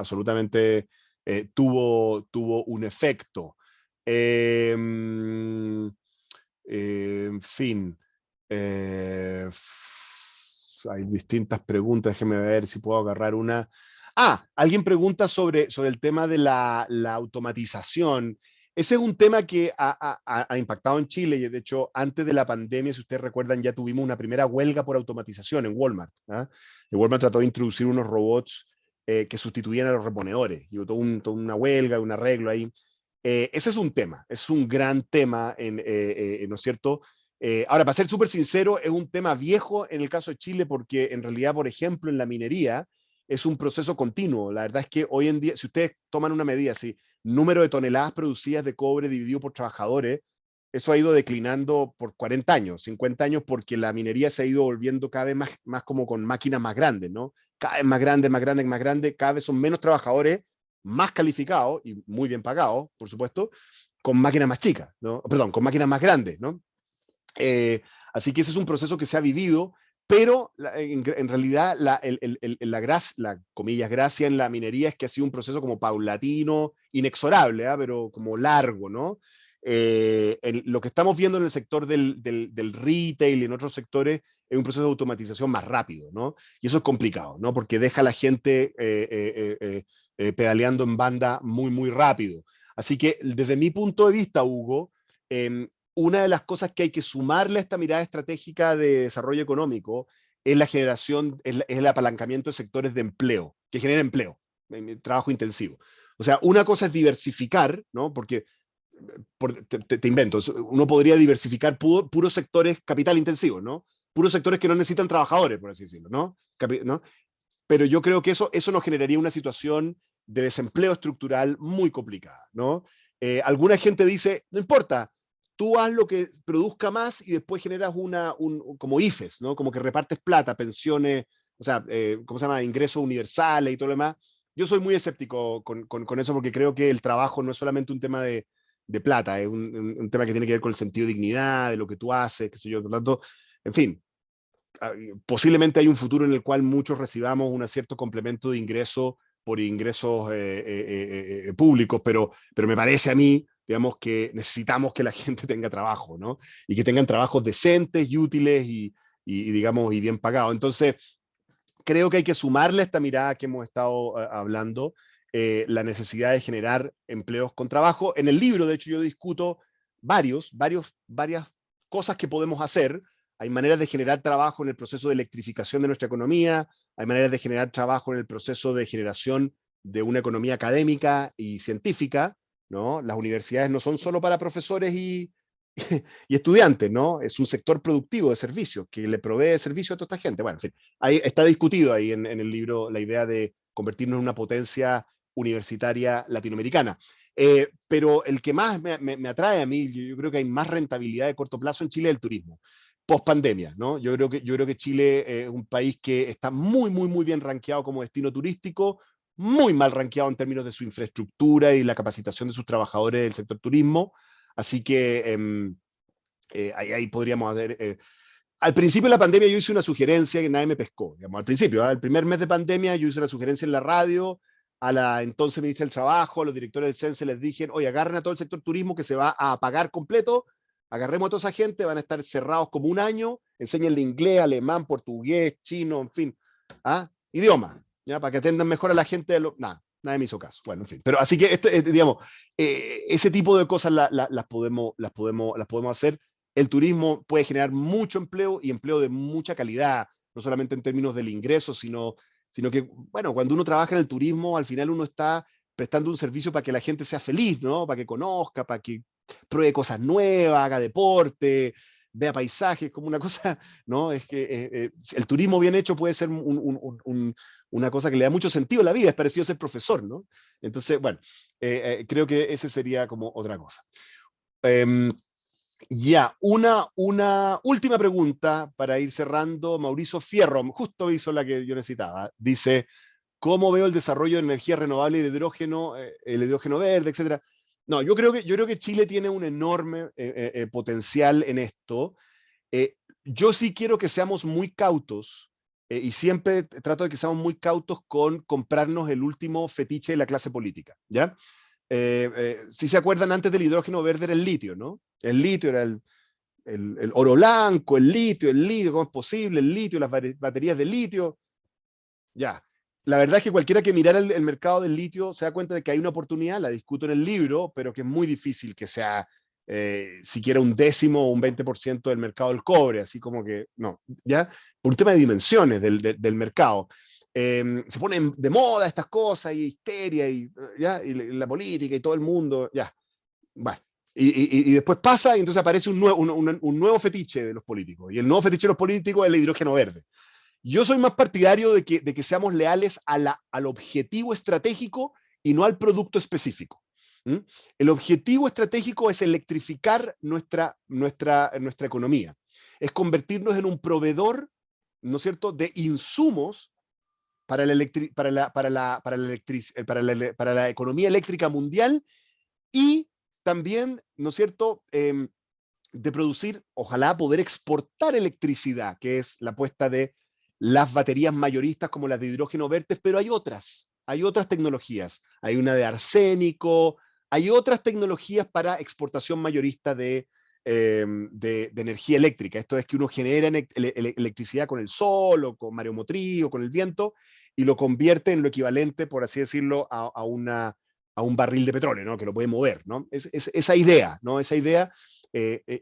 tuvo un efecto. En fin, hay distintas preguntas, déjeme ver si puedo agarrar una. Alguien pregunta sobre el tema de la automatización. Ese es un tema que ha impactado en Chile y de hecho antes de la pandemia, si ustedes recuerdan, ya tuvimos una primera huelga por automatización en Walmart. Walmart trató de introducir unos robots que sustituían a los reponedores y hubo toda una huelga, un arreglo ahí. Ese es un tema, es un gran tema, ¿no es cierto? Ahora, para ser súper sincero, es un tema viejo en el caso de Chile porque en realidad, por ejemplo, en la minería es un proceso continuo. La verdad es que hoy en día, si ustedes toman una medida, si número de toneladas producidas de cobre dividido por trabajadores, eso ha ido declinando por 40 años, 50 años, porque la minería se ha ido volviendo cada vez más como con máquinas más grandes, ¿no? Cada vez más grandes, más grandes, más grandes, cada vez son menos trabajadores, más calificados y muy bien pagados, por supuesto, con máquinas más chicas, ¿no? Perdón, con máquinas más grandes, ¿no? Así que ese es un proceso que se ha vivido, pero en realidad la comillas, gracia en la minería es que ha sido un proceso como paulatino, inexorable, pero como largo, ¿no? Lo que estamos viendo en el sector del retail y en otros sectores es un proceso de automatización más rápido, ¿no? Y eso es complicado, ¿no? Porque deja a la gente pedaleando en banda muy, muy rápido. Así que desde mi punto de vista, Hugo, una de las cosas que hay que sumarle a esta mirada estratégica de desarrollo económico es la generación, es el apalancamiento de sectores de empleo, que genera empleo, trabajo intensivo. O sea, una cosa es diversificar, ¿no? Porque te invento, uno podría diversificar puros sectores capital intensivos, ¿no? Puros sectores que no necesitan trabajadores, por así decirlo, ¿no? ¿no? Pero yo creo que eso nos generaría una situación de desempleo estructural muy complicada, ¿no? Alguna gente dice, no importa, tú haz lo que produzca más y después generas como IFES, ¿no? Como que repartes plata, pensiones, o sea, ¿cómo se llama? Ingresos universales y todo lo demás. Yo soy muy escéptico con eso porque creo que el trabajo no es solamente un tema de plata, es un tema que tiene que ver con el sentido de dignidad, de lo que tú haces, qué sé yo, por lo tanto, en fin, posiblemente hay un futuro en el cual muchos recibamos un cierto complemento de ingreso por ingresos públicos, pero me parece a mí, digamos, que necesitamos que la gente tenga trabajo, ¿no? Y que tengan trabajos decentes y útiles digamos, y bien pagados. Entonces, creo que hay que sumarle a esta mirada que hemos estado hablando, la necesidad de generar empleos con trabajo. En el libro, de hecho, yo discuto varias cosas que podemos hacer. Hay maneras de generar trabajo en el proceso de electrificación de nuestra economía, hay maneras de generar trabajo en el proceso de generación de una economía académica y científica, ¿no? Las universidades no son solo para profesores y estudiantes, ¿no? Es un sector productivo de servicios que le provee servicio a toda esta gente. Bueno, en fin, ahí está discutido ahí en el libro la idea de convertirnos en una potencia universitaria latinoamericana. Pero el que más me atrae a mí, yo creo que hay más rentabilidad de corto plazo en Chile, es el turismo. Post pandemia, ¿no? Yo creo que Chile es un país que está muy, muy, muy bien rankeado como destino turístico, muy mal rankeado en términos de su infraestructura y la capacitación de sus trabajadores del sector turismo. Así que ahí podríamos hacer. Al principio de la pandemia yo hice una sugerencia que nadie me pescó. Digamos, al principio, el primer mes de pandemia yo hice una sugerencia en la radio a la entonces ministra del Trabajo, a los directores del CENSE les dije, oye, agarren a todo el sector turismo que se va a apagar completo, agarremos a toda esa gente, van a estar cerrados como un año, enséñenle inglés, alemán, portugués, chino, en fin, idioma, ¿ya? Para que atendan mejor a la gente. Nada, nadie me hizo caso. Bueno, en fin. Pero así que esto, digamos, ese tipo de cosas las podemos hacer. El turismo puede generar mucho empleo y empleo de mucha calidad, no solamente en términos del ingreso, sino que, bueno, cuando uno trabaja en el turismo, al final uno está prestando un servicio para que la gente sea feliz, ¿no? Para que conozca, para que pruebe cosas nuevas, haga deporte, vea paisajes, como una cosa, ¿no? Es que el turismo bien hecho puede ser una cosa que le da mucho sentido a la vida, es parecido a ser profesor, ¿no? Entonces, bueno, creo que ese sería como otra cosa. Ya, una última pregunta para ir cerrando. Mauricio Fierro, justo hizo la que yo necesitaba. Dice, ¿cómo veo el desarrollo de energía renovable y de hidrógeno, el hidrógeno verde, etcétera? No, yo creo que Chile tiene un enorme potencial en esto. Yo sí quiero que seamos muy cautos, y siempre trato de que seamos muy cautos con comprarnos el último fetiche de la clase política, ¿ya? Si se acuerdan, antes del hidrógeno verde era el litio, ¿no? El litio era el oro blanco, el litio, ¿cómo es posible? El litio, las baterías de litio, ya. La verdad es que cualquiera que mirara el mercado del litio se da cuenta de que hay una oportunidad, la discuto en el libro, pero que es muy difícil que sea siquiera un décimo o un 20% del mercado del cobre, así como que, no, ¿ya? Por un tema de dimensiones del mercado. Se ponen de moda estas cosas y histeria ¿ya? Y la política y todo el mundo, ya. Bueno, y después pasa y entonces aparece un nuevo fetiche de los políticos. Y el nuevo fetiche de los políticos es el hidrógeno verde. Yo soy más partidario de que seamos leales al objetivo estratégico y no al producto específico. ¿Mm? El objetivo estratégico es electrificar nuestra economía, es convertirnos en un proveedor, ¿no es cierto?, de insumos para la economía eléctrica mundial y también, ¿no es cierto?, de producir, ojalá poder exportar electricidad, que es la apuesta de las baterías mayoristas como las de hidrógeno verde, pero hay otras tecnologías. Hay una de arsénico, Hay otras tecnologías para exportación mayorista de energía eléctrica. Esto es que uno genera electricidad con el sol o con mareomotriz o con el viento y lo convierte en lo equivalente, por así decirlo, a un barril de petróleo, ¿no? Que lo puede mover, ¿no? Esa idea, ¿no? Esa idea,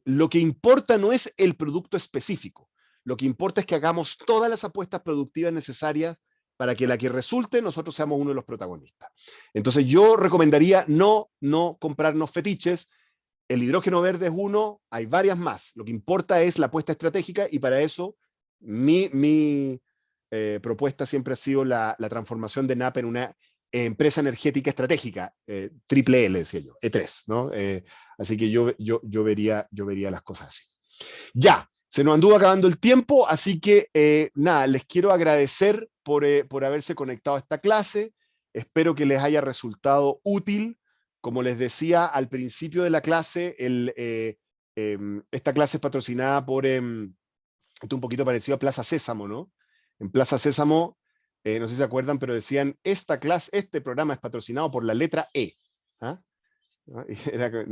lo que importa no es el producto específico, lo que importa es que hagamos todas las apuestas productivas necesarias para que la que resulte nosotros seamos uno de los protagonistas. Entonces yo recomendaría no comprarnos fetiches. El hidrógeno verde es uno, hay varias más. Lo que importa es la apuesta estratégica y para eso mi propuesta siempre ha sido la transformación de NAP en una empresa energética estratégica, triple L, decía yo, E3, ¿no? Así que yo vería las cosas así. Ya, se nos anduvo acabando el tiempo, así que nada, les quiero agradecer por haberse conectado a esta clase. Espero que les haya resultado útil. Como les decía al principio de la clase, esta clase es patrocinada por, esto es un poquito parecido a Plaza Sésamo, ¿no? En Plaza Sésamo, no sé si se acuerdan, pero decían, este programa es patrocinado por la letra E. ¿Ah?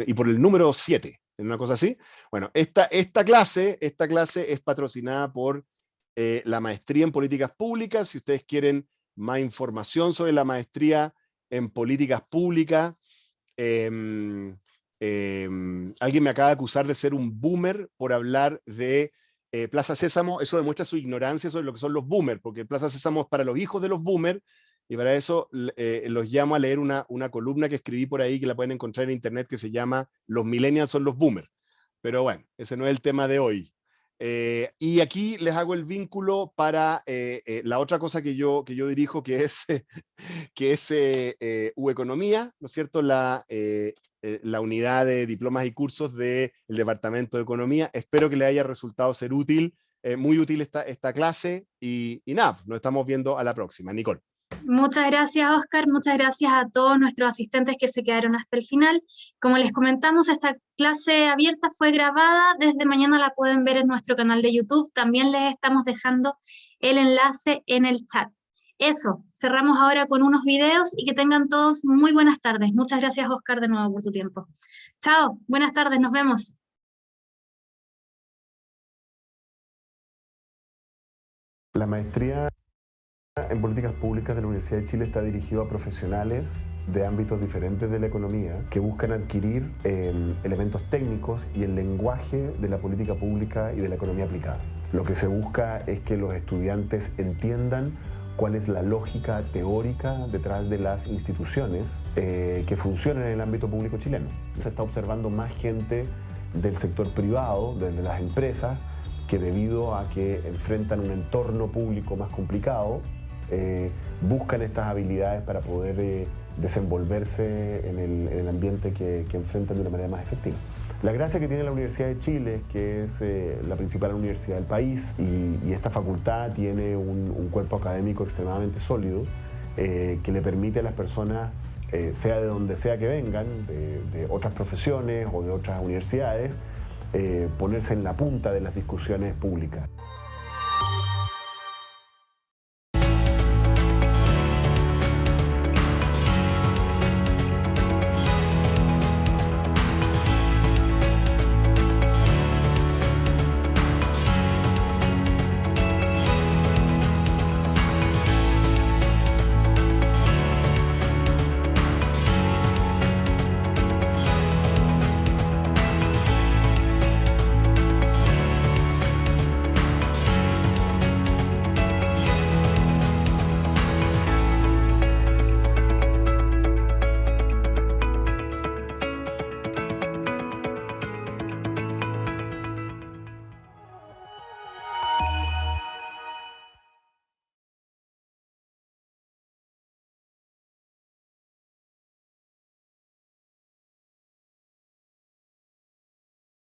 Y por el número 7, una cosa así. Bueno, esta clase es patrocinada por la maestría en políticas públicas. Si ustedes quieren más información sobre la maestría en políticas públicas, alguien me acaba de acusar de ser un boomer por hablar de Plaza Sésamo. Eso demuestra su ignorancia sobre lo que son los boomers, porque Plaza Sésamo es para los hijos de los boomers, y para eso los llamo a leer una columna que escribí por ahí, que la pueden encontrar en internet, que se llama Los millennials son los boomers. Pero bueno, ese no es el tema de hoy. Y aquí les hago el vínculo para la otra cosa que yo dirijo, que es, U-Economía, ¿no es cierto? La unidad de diplomas y cursos del Departamento de Economía. Espero que les haya resultado ser útil, muy útil esta clase, y nada, nos estamos viendo a la próxima. Nicole.
Muchas gracias, Oscar. Muchas gracias a todos nuestros asistentes que se quedaron hasta el final. Como les comentamos, esta clase abierta fue grabada. Desde mañana la pueden ver en nuestro canal de YouTube. También les estamos dejando el enlace en el chat. Eso, cerramos ahora con unos videos y que tengan todos muy buenas tardes. Muchas gracias, Oscar, de nuevo por tu tiempo. Chao, buenas tardes, nos vemos.
La maestría en políticas públicas de la Universidad de Chile está dirigido a profesionales de ámbitos diferentes de la economía que buscan adquirir elementos técnicos y el lenguaje de la política pública y de la economía aplicada. Lo que se busca es que los estudiantes entiendan cuál es la lógica teórica detrás de las instituciones que funcionan en el ámbito público chileno. Se está observando más gente del sector privado, desde las empresas, que debido a que enfrentan un entorno público más complicado, buscan estas habilidades para poder desenvolverse en el ambiente que enfrentan de una manera más efectiva. La gracia que tiene la Universidad de Chile es que es la principal universidad del país y esta facultad tiene un cuerpo académico extremadamente sólido que le permite a las personas, sea de donde sea que vengan, de otras profesiones o de otras universidades, ponerse en la punta de las discusiones públicas.